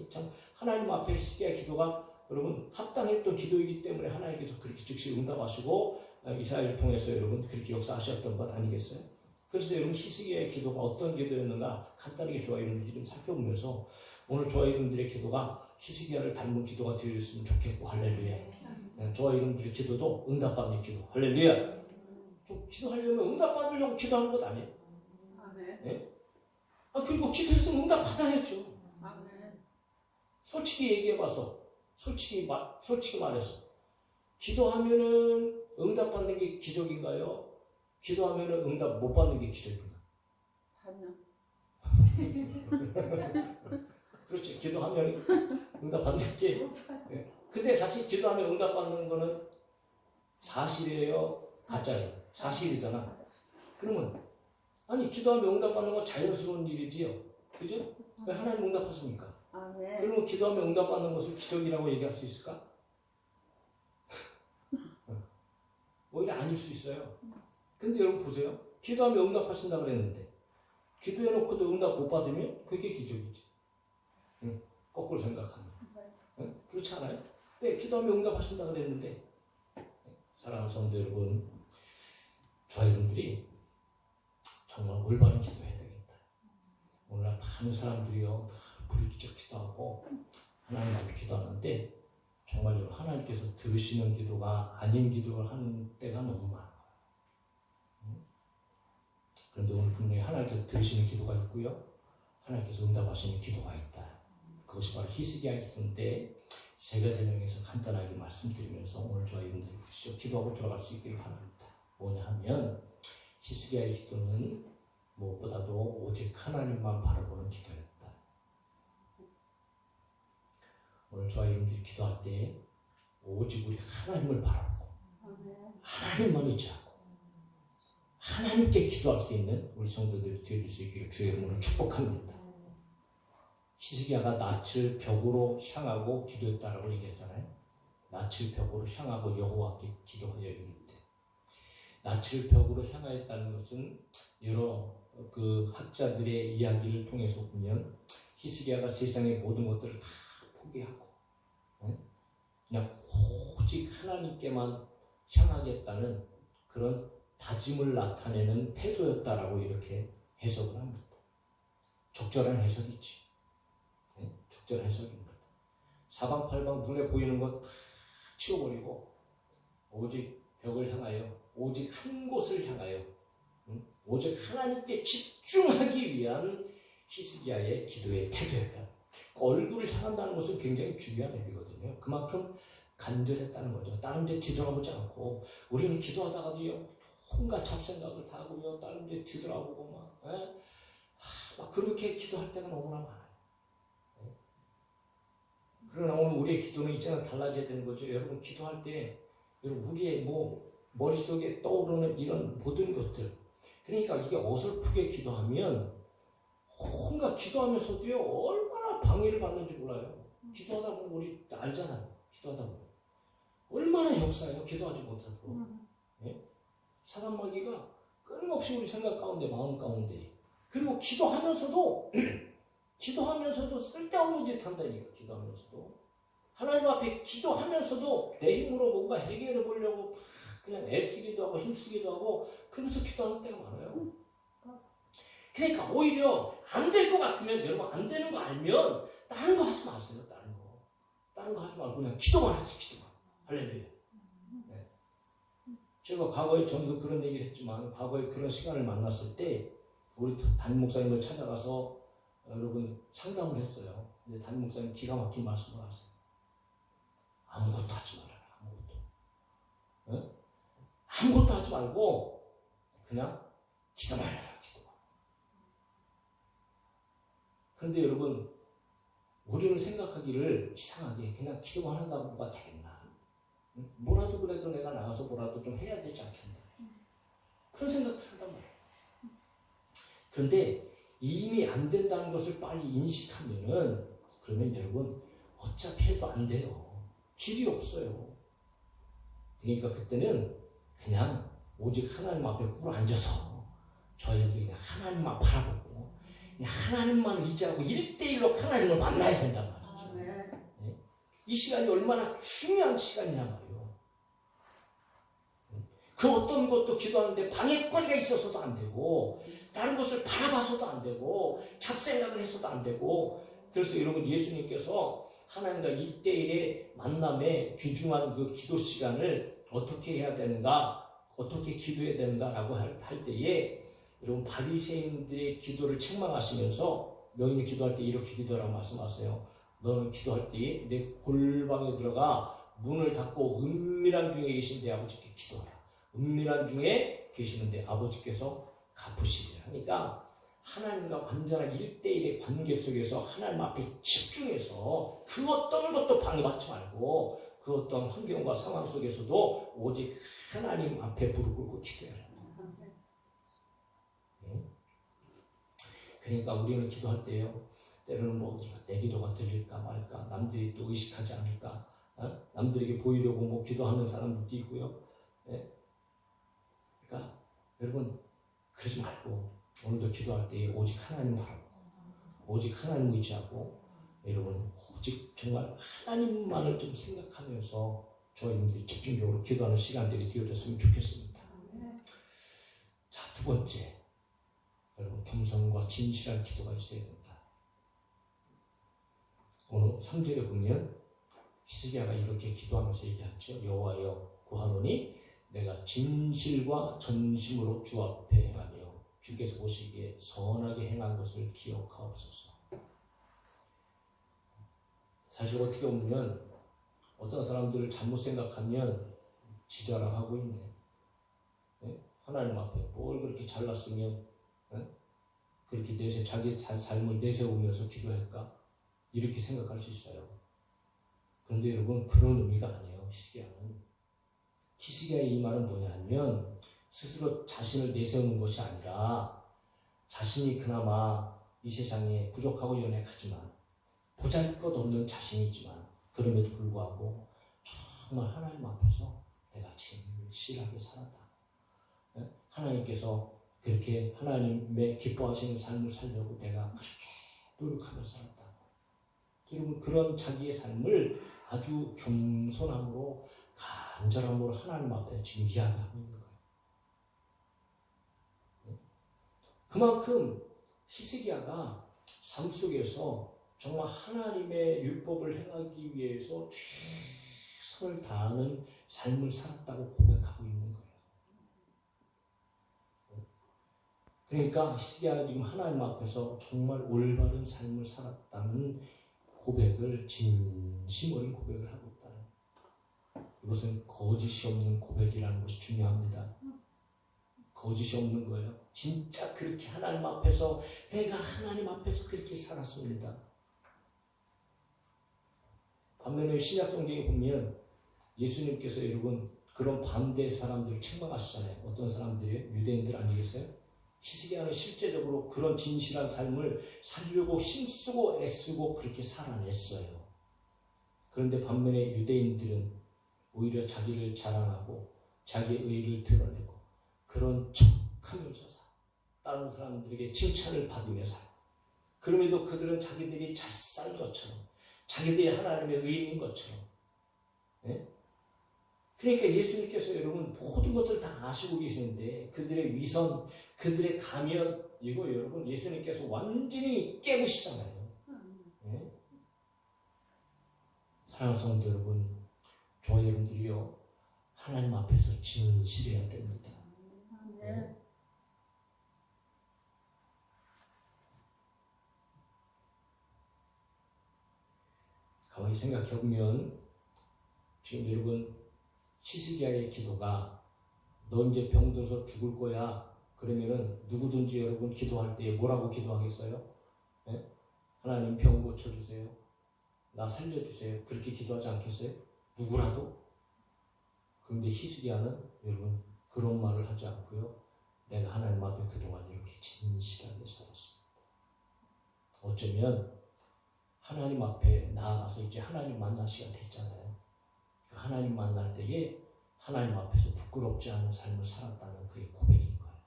참 하나님 앞에 히스기야의 기도가 여러분 합당했던 기도이기 때문에 하나님께서 그렇게 즉시 응답하시고 이사야를 통해서 여러분 그렇게 역사하셨던 것 아니겠어요? 그래서 여러분 히스기야의 기도가 어떤 기도였는가 간단하게 저와 여러분들이 좀 살펴보면서 오늘 저와 여러분들의 기도가 히스기야를 닮은 기도가 되었으면 좋겠고, 할렐루야. 저와 여러분들의 기도도 응답받는 기도, 할렐루야. 또 기도하려면 응답받으려고 기도하는 것 아니에요? 아멘. 네? 그리고 기도했으면 응답받아야죠. 아멘. 솔직히 얘기해봐서 솔직히 말해서 기도하면은 응답받는 게 기적인가요? 기도하면은 응답 못 받는 게 기적인가? 받는. 그렇지. 기도하면 응답받는 게. 근데 사실 기도하면 응답받는 거는 사실이에요? 가짜예요? 사실이잖아. 그러면 아니 기도하면 응답받는 건 자연스러운 일이지요. 그죠? 왜 하나님 응답하십니까? 아멘. 그러면 기도하면 응답받는 것을 기적이라고 얘기할 수 있을까? 오히려 아닐 수 있어요. 근데 여러분 보세요. 기도하면 응답하신다고 그랬는데 기도해놓고도 응답 못 받으면 그게 기적이지. 응? 거꾸로 생각하면. 응? 그렇지 않아요? 네, 기도하면 응답하신다 그랬는데. 사랑하는 성도 여러분, 저와 여러분들이 정말 올바른 기도해야 되겠다. 오늘 많은 사람들이요, 다 불기적 기도하고 하나님 앞에 기도하는데 정말 하나님께서 들으시는 기도가 아닌 기도를 하는 때가 너무 많아요. 그런데 오늘 분명히 하나님께서 들으시는 기도가 있고요, 하나님께서 응답하시는 기도가 있다. 그것이 바로 히스기야의 기도인데 세 가지 내용에서 간단하게 말씀드리면서 오늘 저와 여러분들이 부지적 기도하고 들어갈 수 있기를 바랍니다. 뭐냐 하면 히스기야의 기도는 무엇보다도 오직 하나님만 바라보는 기도였다. 오늘 저와 여러분들이 기도할 때 오직 우리 하나님을 바라보고 하나님만 의지하고 하나님께 기도할 수 있는 우리 성도들이 되어줄 수 있기를 주의 이름으로 축복합니다. 히스기야가 낯을 벽으로 향하고 기도했다라고 얘기했잖아요. 낯을 벽으로 향하고 여호와께 기도하여 이를 때, 낯을 벽으로 향하였다는 것은 여러 그 학자들의 이야기를 통해서 보면 히스기야가 세상의 모든 것들을 다 포기하고 그냥 오직 하나님께만 향하겠다는 그런 다짐을 나타내는 태도였다라고 이렇게 해석을 합니다. 적절한 해석이지. 적절한 해석입니다. 사방팔방 눈에 보이는 것 다 치워버리고 오직 벽을 향하여 오직 한 곳을 향하여 오직 하나님께 집중하기 위한 히스기야의 기도의 태도였다. 얼굴을 향한다는 것은 굉장히 중요한 의미거든요. 그만큼 간절했다는 거죠. 다른 데 뒤돌아보지 않고 우리는 기도하다가도요 온갖 잡생각을 다 하고요 다른 데 뒤돌아보고 막 그렇게 기도할 때가 너무나 많아요. 그러나 오늘 우리의 기도는 이제는 달라져야 되는 거죠. 여러분 기도할 때 우리의 머릿속에 떠오르는 이런 모든 것들, 그러니까 이게 어설프게 기도하면 온갖 기도하면서도요 얼마나 방해를 받는지 몰라요. 기도하다 보면 우리 알잖아요. 기도하다 보면 얼마나 역사예요. 기도하지 못하고 사단마귀가 끊임없이 우리 생각 가운데 마음 가운데, 그리고 기도하면서도 쓸데없는 짓 한다니까. 기도하면서도 하나님 앞에 기도하면서도 내 힘으로 뭔가 해결해 보려고 그냥 애쓰기도 하고 힘쓰기도 하고 그러면서 기도하는 때가 많아요. 그러니까 오히려 안 될 것 같으면, 여러분 안 되는 거 알면 다른 거 하지 마세요. 다른 거 하지 말고 그냥 기도만 하세요. 기도만. 할렐루야. 네. 제가 과거에 전도 그런 얘기를 했지만 과거에 그런 시간을 만났을 때 우리 담임 목사님을 찾아가서 여러분 상담을 했어요. 근데 담임 목사님 기가 막힌 말씀을 하세요. 아무것도 하지 말아라. 아무것도 하지 말고 그냥 기도만 해라. 기도만. 그런데 여러분 우리는 생각하기를 이상하게 그냥 기도만 한다고 뭐가 되겠나. 뭐라도 그래도 내가 나가서 뭐라도 좀 해야 되지 않겠나. 그런 생각을 한단 말이에요. 그런데 이미 안 된다는 것을 빨리 인식하면은 그러면 여러분 어차피 해도 안 돼요. 길이 없어요. 그러니까 그때는 그냥 오직 하나님 앞에 꿇어 앉아서 저희들이 그냥 하나님만 바라보고 그냥 하나님만 의지하고 1대1로 하나님을 만나야 된단 말이죠. 네? 이 시간이 얼마나 중요한 시간이냐 말이에요. 그 어떤 것도 기도하는데 방해거리가 있어서도 안 되고 다른 것을 바라봐서도 안 되고 잡생각을 해서도 안 되고, 그래서 여러분 예수님께서 하나님과 1대1의 만남에 귀중한 그 기도 시간을 어떻게 해야 되는가, 어떻게 기도해야 되는가라고 할 때에 여러분 바리새인들의 기도를 책망하시면서 너희는 기도할 때 이렇게 기도하라고 말씀하세요. 너는 기도할 때에 내 골방에 들어가 문을 닫고 은밀한 중에 계신 내 아버지께 기도하라. 은밀한 중에 계시는데 아버지께서 갚으시리라 하니까 하나님과 완전한 1대1의 관계 속에서 하나님 앞에 집중해서 그 어떤 것도 방해받지 말고 그 어떤 환경과 상황 속에서도 오직 하나님 앞에 무릎 꿇고 기도해라. 그러니까 우리는 기도할 때요 때로는 내 기도가 들릴까 말까, 남들이 또 의식하지 않을까, 남들에게 보이려고 기도하는 사람들도 있고요. 그러니까 여러분 그러지 말고 오늘도 기도할 때 오직 하나님을 하고 오직 하나님을 의지하고 여러분 오직 정말 하나님만을 좀 생각하면서 저희들이 집중적으로 기도하는 시간들이 되어졌으면 좋겠습니다. 자, 두 번째, 여러분 겸손과 진실한 기도가 있어야 된다. 오늘 3절에 보면 히스기야가 이렇게 기도하면서 얘기하죠. 여호와여 구하노니 내가 진실과 전심으로 주 앞에 행하며 주께서 보시기에 선하게 행한 것을 기억하옵소서. 사실 어떻게 보면 어떤 사람들을 잘못 생각하면 지자랑하고 있네. 네? 하나님 앞에 뭘 그렇게 잘났으면 네? 그렇게 자기 삶을 내세우면서 기도할까? 이렇게 생각할 수 있어요. 그런데 여러분 그런 의미가 아니에요. 히스기야의 이 말은 뭐냐면 스스로 자신을 내세우는 것이 아니라 자신이 그나마 이 세상에 부족하고 연약하지만 보잘것없는 자신이지만 그럼에도 불구하고 정말 하나님 앞에서 내가 진실하게 살았다. 하나님께서 그렇게 하나님의 기뻐하시는 삶을 살려고 내가 그렇게 노력하며 살았다. 여러분 그런 자기의 삶을 아주 겸손함으로 간절함으로 하나님 앞에 지금 이야기하고 있는 거예요. 그만큼 히스기야가 삶 속에서 정말 하나님의 율법을 행하기 위해서 최선을 다하는 삶을 살았다고 고백하고 있는 거예요. 그러니까 히스기야가 지금 하나님 앞에서 정말 올바른 삶을 살았다는 고백을 진심 어린 고백을 하고 있다는 거예요. 이것은 거짓이 없는 고백이라는 것이 중요합니다. 거짓이 없는 거예요. 진짜 그렇게 하나님 앞에서 내가 하나님 앞에서 그렇게 살았습니다. 반면에 신약 성경에 보면 예수님께서 여러분 그런 반대 사람들을 책망하시잖아요. 어떤 사람들이에요? 유대인들 아니겠어요? 히스기야는 실제적으로 그런 진실한 삶을 살려고 힘쓰고 애쓰고 그렇게 살아냈어요. 그런데 반면에 유대인들은 오히려 자기를 자랑하고 자기의 의를 드러내고 그런 척하면서 살아. 다른 사람들에게 칭찬을 받으며 살아. 그럼에도 그들은 자기들이 잘 산 것처럼 자기들이 하나님의 의인인 것처럼. 네? 그러니까 예수님께서 여러분 모든 것을 다 아시고 계시는데 그들의 위선, 그들의 가면 이거 여러분 예수님께서 완전히 깨부시잖아요. 네? 사랑하는 성도 여러분, 저와 여러분들이요 하나님 앞에서 진실해야 됩니다. 네? 가만히 생각해보면 지금 여러분 히스기야의 기도가 너 이제 병들어서 죽을 거야. 그러면은 누구든지 여러분 기도할 때 뭐라고 기도하겠어요? 네? 하나님 병 고쳐주세요. 나 살려주세요. 그렇게 기도하지 않겠어요? 누구라도? 그런데 히스기야는 여러분 그런 말을 하지 않고요. 내가 하나님 앞에 그동안 이렇게 진실하게 살았습니다. 어쩌면 하나님 앞에 나아가서 이제 하나님 만날 시간 됐잖아요. 그 하나님 만날 때에 하나님 앞에서 부끄럽지 않은 삶을 살았다는 그의 고백인 거예요.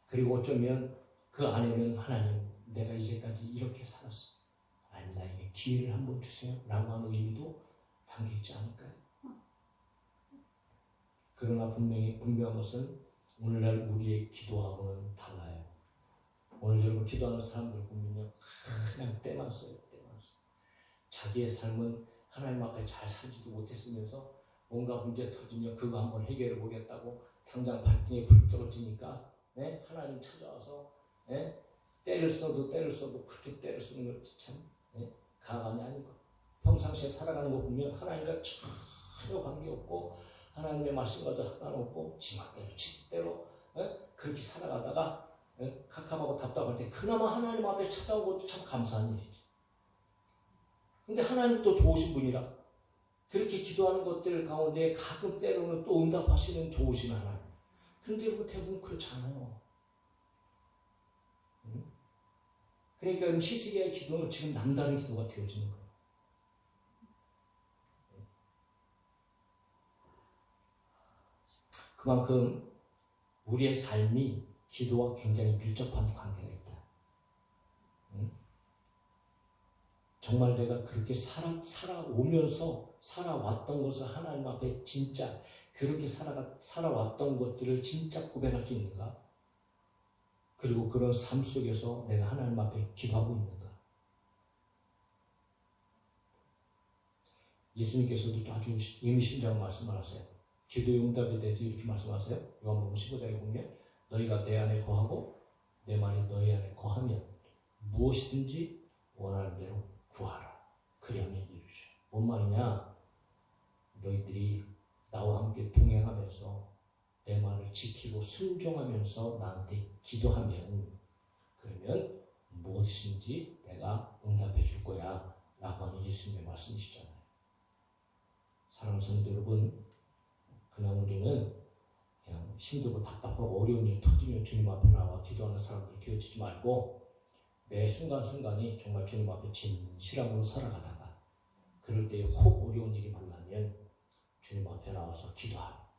그리고 어쩌면 그 안에는 하나님 내가 이제까지 이렇게 살았어. 하나님 나에게 기회를 한번 주세요. 라고 하는 의미도 담겨있지 않을까요? 그러나 분명한 것은 오늘날 우리의 기도하고는 달라요. 오늘 여러분 기도하는 사람들 보면요. 그냥 때만 써요. 자기의 삶은 하나님 앞에 잘 살지도 못했으면서 뭔가 문제 터지면 그거 한번 해결해 보겠다고 당장 발등에 불 떨어지니까 네? 하나님 찾아와서 네? 때를 써도 그렇게 때를 쓰는 것 참 네? 가관이 아니고 평상시에 살아가는 거 보면 하나님과 전혀 관계없고 하나님의 말씀과도 상관없고 지맘대로 지대로 네? 그렇게 살아가다가 네? 캄캄하고 답답할 때 그나마 하나님 앞에 찾아온 것도 참 감사한 일이지. 근데 하나님 또 좋으신 분이라 그렇게 기도하는 것들 가운데 가끔 때로는 또 응답하시는 좋으신 하나님. 그런데 여러분 대부분 그렇지 않아요. 그러니까 히스기야의 기도는 지금 남다른 기도가 되어지는 거예요. 그만큼 우리의 삶이 기도와 굉장히 밀접한 관계가 있다. 응? 정말 내가 그렇게 살아왔던 것을 하나님 앞에 진짜 그렇게 살아왔던 것들을 진짜 고백할 수 있는가? 그리고 그런 삶 속에서 내가 하나님 앞에 기도하고 있는가? 예수님께서도 아주 의미심장한 말씀을 하세요. 기도의 응답에 대해서 이렇게 말씀하세요. 요한복음 15장에 보면 너희가 내 안에 거하고 내 말이 너희 안에 거하면 무엇이든지 원하는 대로 구하라. 그리하면 이루시오. 뭔 말이냐? 너희들이 나와 함께 동행하면서 내 말을 지키고 순종하면서 나한테 기도하면 그러면 무엇이든지 내가 응답해 줄 거야 라고 하는 예수님의 말씀이시잖아요. 사랑하는 성도 여러분, 그냥 우리는 그냥 힘들고 답답하고 어려운 일이 터지면 주님 앞에 나와 기도하는 사람들 기어치지 말고 매 순간순간이 정말 주님 앞에 진실함으로 살아가다가 그럴 때 혹 어려운 일이 만나면 주님 앞에 나와서 기도하라.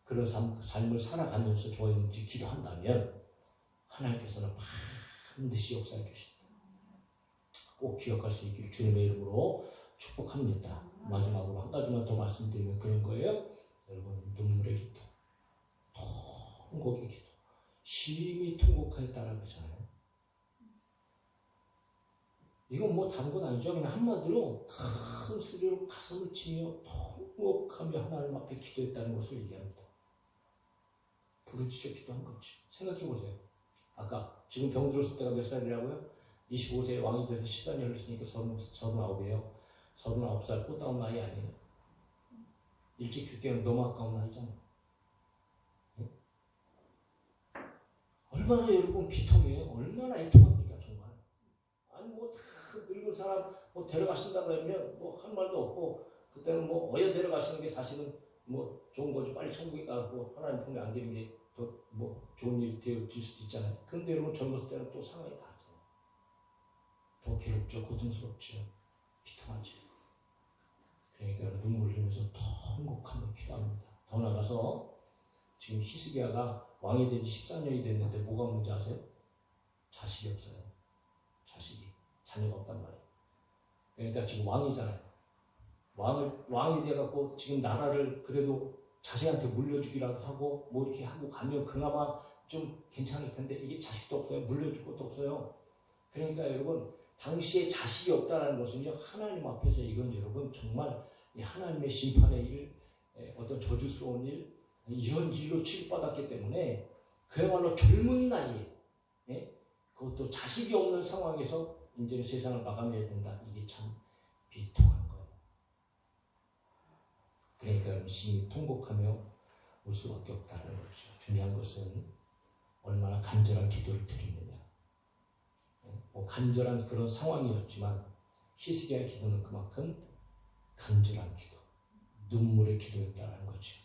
그런 삶을 살아가면서 저희들이 기도한다면 하나님께서는 반드시 역사해 주신다. 꼭 기억할 수 있기를 주님의 이름으로 축복합니다. 마지막으로 한 가지만 더 말씀드리면 그런 거예요. 여러분, 눈물의 기도, 통곡의 기도, 심히 통곡하였다라고 그러잖아요. 이건 뭐 다른 건 아니죠. 그냥 한마디로 큰 소리로 가슴을 치며 통곡하며 하나님 앞에 기도했다는 것을 얘기합니다. 부르짖어 기도한 거지. 생각해 보세요. 아까 지금 병 들었을 때가 몇 살이라고요? 25세에 왕이 돼서 14년을 했으니까 39이에요. 39살 꽃다운 나이 아니에요. 일찍 죽기에는 너무 아까운 나이잖아요. 네? 얼마나 여러분 비통해요. 얼마나 애통합니까 정말. 아니 뭐 다 늙은 사람 뭐 데려가신다 그러면 뭐 한 말도 없고 그때는 뭐 어여 데려가시는 게 사실은 뭐 좋은 거죠. 빨리 천국에 가고 하나님 품에 안기는 게 더 뭐 좋은 일이 될 수도 있잖아요. 그런데 여러분 젊었을 때는 또 상황이 다르죠. 더 괴롭죠. 고통스럽죠. 비통하죠. 그러니까 눈물 흘리면서 통곡하며 기도합니다. 더 나아가서 지금 히스기야가 왕이 된 지 14년이 됐는데 뭐가 문제 아세요? 자식이 없어요. 자녀가 없단 말이에요. 그러니까 지금 왕이잖아요. 왕이 돼갖고 지금 나라를 그래도 자식한테 물려주기라도 하고 뭐 이렇게 하고 가면 그나마 좀 괜찮을 텐데 이게 자식도 없어요. 물려줄 것도 없어요. 그러니까 여러분 당시에 자식이 없다는 것은요 하나님 앞에서 이건 여러분 정말 하나님의 심판의 일, 어떤 저주스러운 일 이런 일로 취급받았기 때문에 그야말로 젊은 나이에 그것도 자식이 없는 상황에서 이제는 세상을 마감해야 된다. 이게 참 비통한 거예요. 그러니까 심히 통곡하며 울 수밖에 없다는 거죠. 중요한 것은 얼마나 간절한 기도를 드리느냐. 뭐 간절한 그런 상황이었지만 히스기야의 기도는 그만큼 간절한 기도, 눈물의 기도였다는 거죠.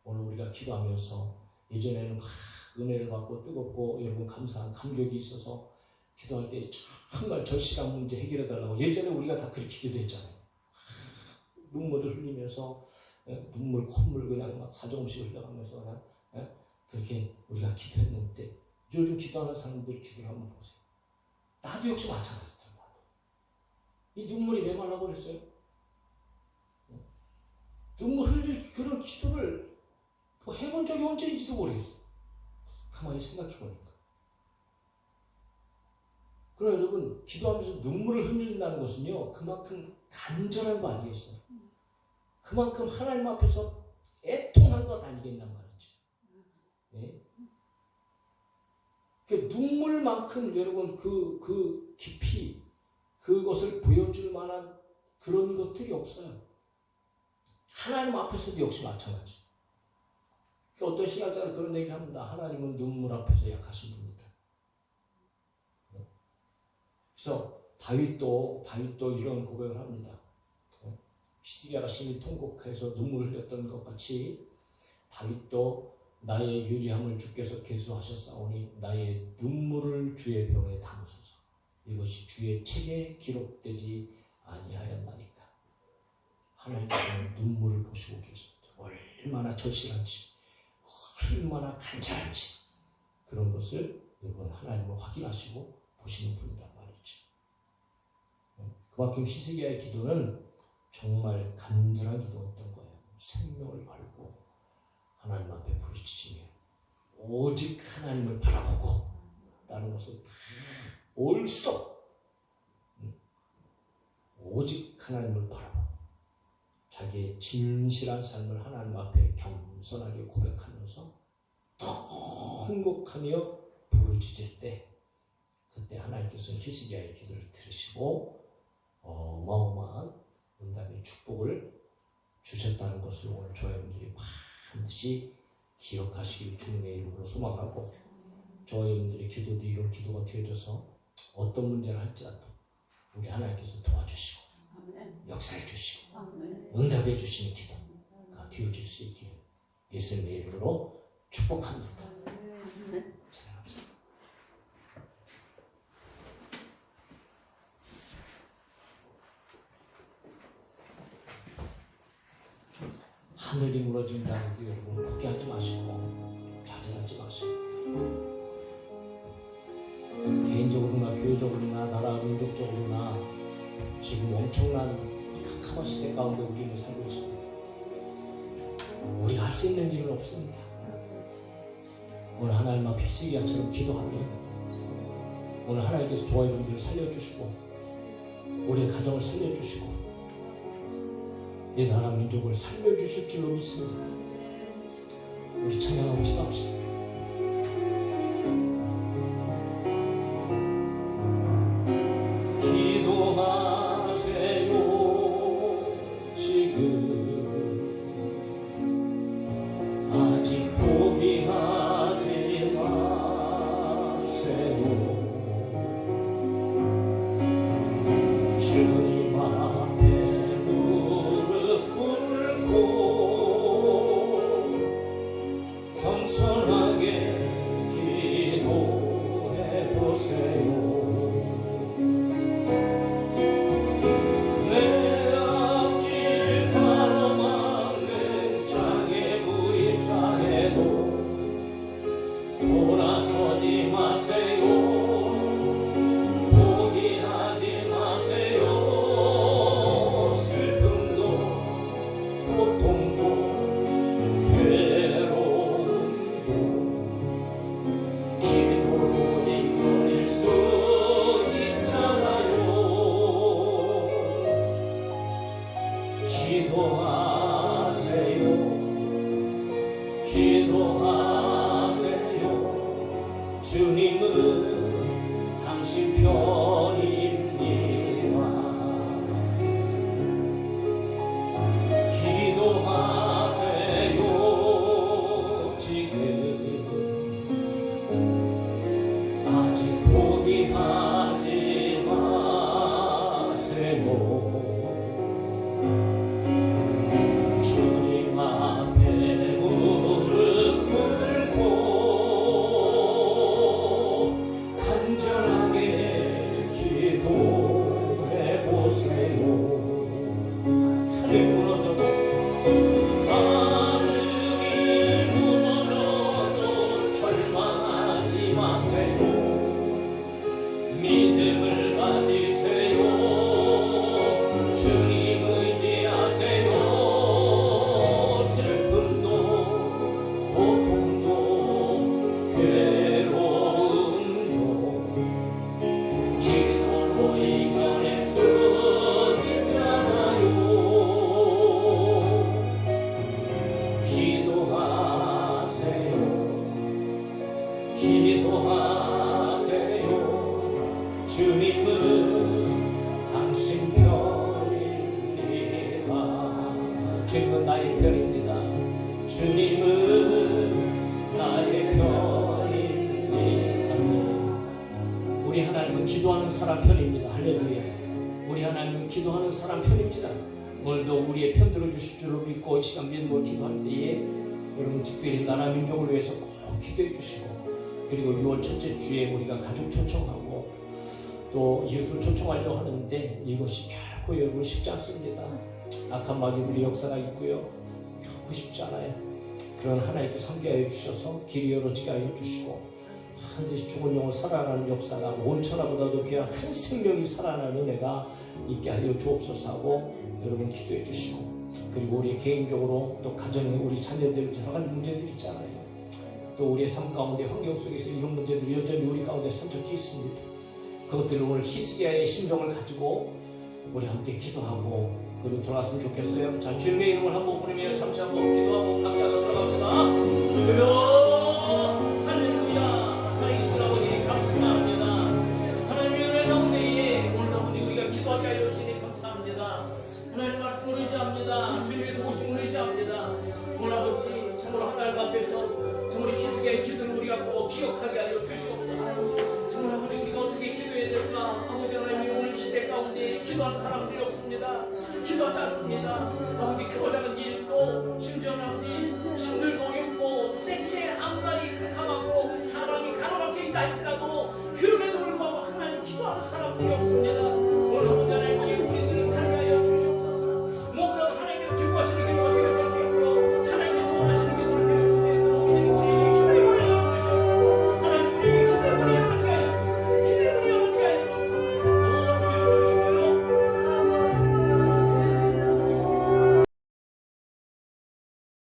오늘 우리가 기도하면서 예전에는 막 은혜를 받고 뜨겁고 여러분 감사한 감격이 있어서 기도할 때 정말 절실한 문제 해결해달라고 예전에 우리가 다 그렇게 기도했잖아요. 눈물을 흘리면서 눈물, 콧물 그냥 막 사정없이 흘려가면서 그냥 그렇게 우리가 기도했는데 요즘 기도하는 사람들 기도를 한번 보세요. 나도 역시 마찬가지더라고요. 나도. 이 눈물이 메말라 버렸어요. 눈물 흘릴 그런 기도를 뭐 해본 적이 언제인지도 모르겠어요. 가만히 생각해 보니까. 그러나 여러분 기도하면서 눈물을 흘린다는 것은요 그만큼 간절한 거 아니겠어요? 그만큼 하나님 앞에서 애통한 것 아니겠단 말이죠. 네? 그 눈물만큼 여러분 그 깊이 그것을 보여줄 만한 그런 것들이 없어요. 하나님 앞에서도 역시 마찬가지. 어떤 신학자는 그런 얘기를 합니다. 하나님은 눈물 앞에서 약하신 분이다. 그래서 다윗도 이런 고백을 합니다. 히스기야가 심히 통곡해서 눈물을 흘렸던 것 같이 다윗도 나의 유리함을 주께서 계수하셨사오니 나의 눈물을 주의 병에 담으소서. 이것이 주의 책에 기록되지 아니하였나니까. 하나님께서는 눈물을 보시고 계십니다. 얼마나 절실한지. 얼마나 간절한지 그런 것을 여러분 하나님을 확인하시고 보시는 분이란 말이죠. 그만큼 히스기야의 기도는 정말 간절한 기도였던 거예요. 생명을 걸고 하나님 앞에 부르짖으며 오직 하나님을 바라보고 다른 것은 다 올 수도 오직 하나님을 바라보고 자기의 진실한 삶을 하나님 앞에 겸손하게 고백하면서 더 흥곡하며 부르짖을 때 그때 하나님께서는 히스기야의 기도를 들으시고 어마어마한 응답의 축복을 주셨다는 것을 오늘 저희 여러분들이 반드시 기억하시길 주님의 이름으로 소망하고 저희 여러분들의 기도도 이런 기도가 되어져서 어떤 문제를 할지라도 우리 하나님께서 도와주시고 역사해 주시고 응답해 주시는 기도가 되어질 수 있기를 예수님의 이름으로 축복합니다. 찬양합시다. 하늘이 무너진다는 게 여러분 포기하지 마시고 좌절하지 마시고 개인적으로나 교회적으로나 나라 민족적으로나 지금 엄청난 캄캄한 시대 가운데 우리는 살고 있습니다. 우리가 할 수 있는 일은 없습니다. 오늘 하나님 앞에 히스기야처럼 기도하면 오늘 하나님께서 저와 여러분들을 살려주시고 우리의 가정을 살려주시고 이 나라 민족을 살려주실 줄로 믿습니다. 우리 찬양하고 기도합시다. 주님은 나의 편입니다. 주님은 나의 편입니다. 우리 하나님은 기도하는 사람 편입니다. 할렐루야. 우리 하나님은 기도하는 사람 편입니다. 오늘도 우리의 편 들어주실 줄로 믿고 이 시간 믿음으로 기도할 때에 여러분 특별히 나라 민족을 위해서 꼭 기도해 주시고 그리고 6월 첫째 주에 우리가 가족 초청하고 또 이웃을 초청하려고 하는데 이것이 결코 여러분 쉽지 않습니다. 악한 마귀들의 역사가 있고요. 결코 쉽지 않아요. 그런 하나님께 함께하여 주셔서 길이 열어지게 하여 주시고 반드시 죽은 영혼 살아나는 역사가 온 천하보다도 귀한 한 생명이 살아나는 은혜가 있게 하여 주옵소서 하고 여러분 기도해 주시고 그리고 우리 개인적으로 또 가정에 우리 자녀들 여러 가지 문제들이 있잖아요. 또 우리의 삶 가운데 환경 속에서 이런 문제들이 여전히 우리 가운데 산적해 있습니다. 그것들을 오늘 히스기야의 심정을 가지고 우리 함께 기도하고 그리고 돌아갔으면 좋겠어요. 자, 주님의 이름을 한번 부르며 잠시 한번 기도하고 각자가 들어갑시다. 주여 할렐루야. 살아계신 아버지 감사합니다. 하나님의 은혜 가운데에 오늘 아버지 우리가 기도하게 하여 주시니 감사합니다. 하나님 말씀을 의지합니다. 주님의 도우심을 의지합니다. 오늘 아버지 참으로 하나님 앞에서 정말 히스기야의 기도를 우리가 꼭 기억하게 하여 주시옵소서. 정말 아버지 우리가 어떻게 기도해야 될까? 아버지 하나님이 오늘 시대 가운데 기도하는 사람들이 없습니다. 기도하지 않습니다. 아버지 크고 작은 일도 심지어 아버지 힘들고 어렵고 대체 앞날이 캄캄하고 사랑이 가로막혀 있다 할지라도 그럼에도 불구하고 하나님 기도하는 사람들이 없습니다.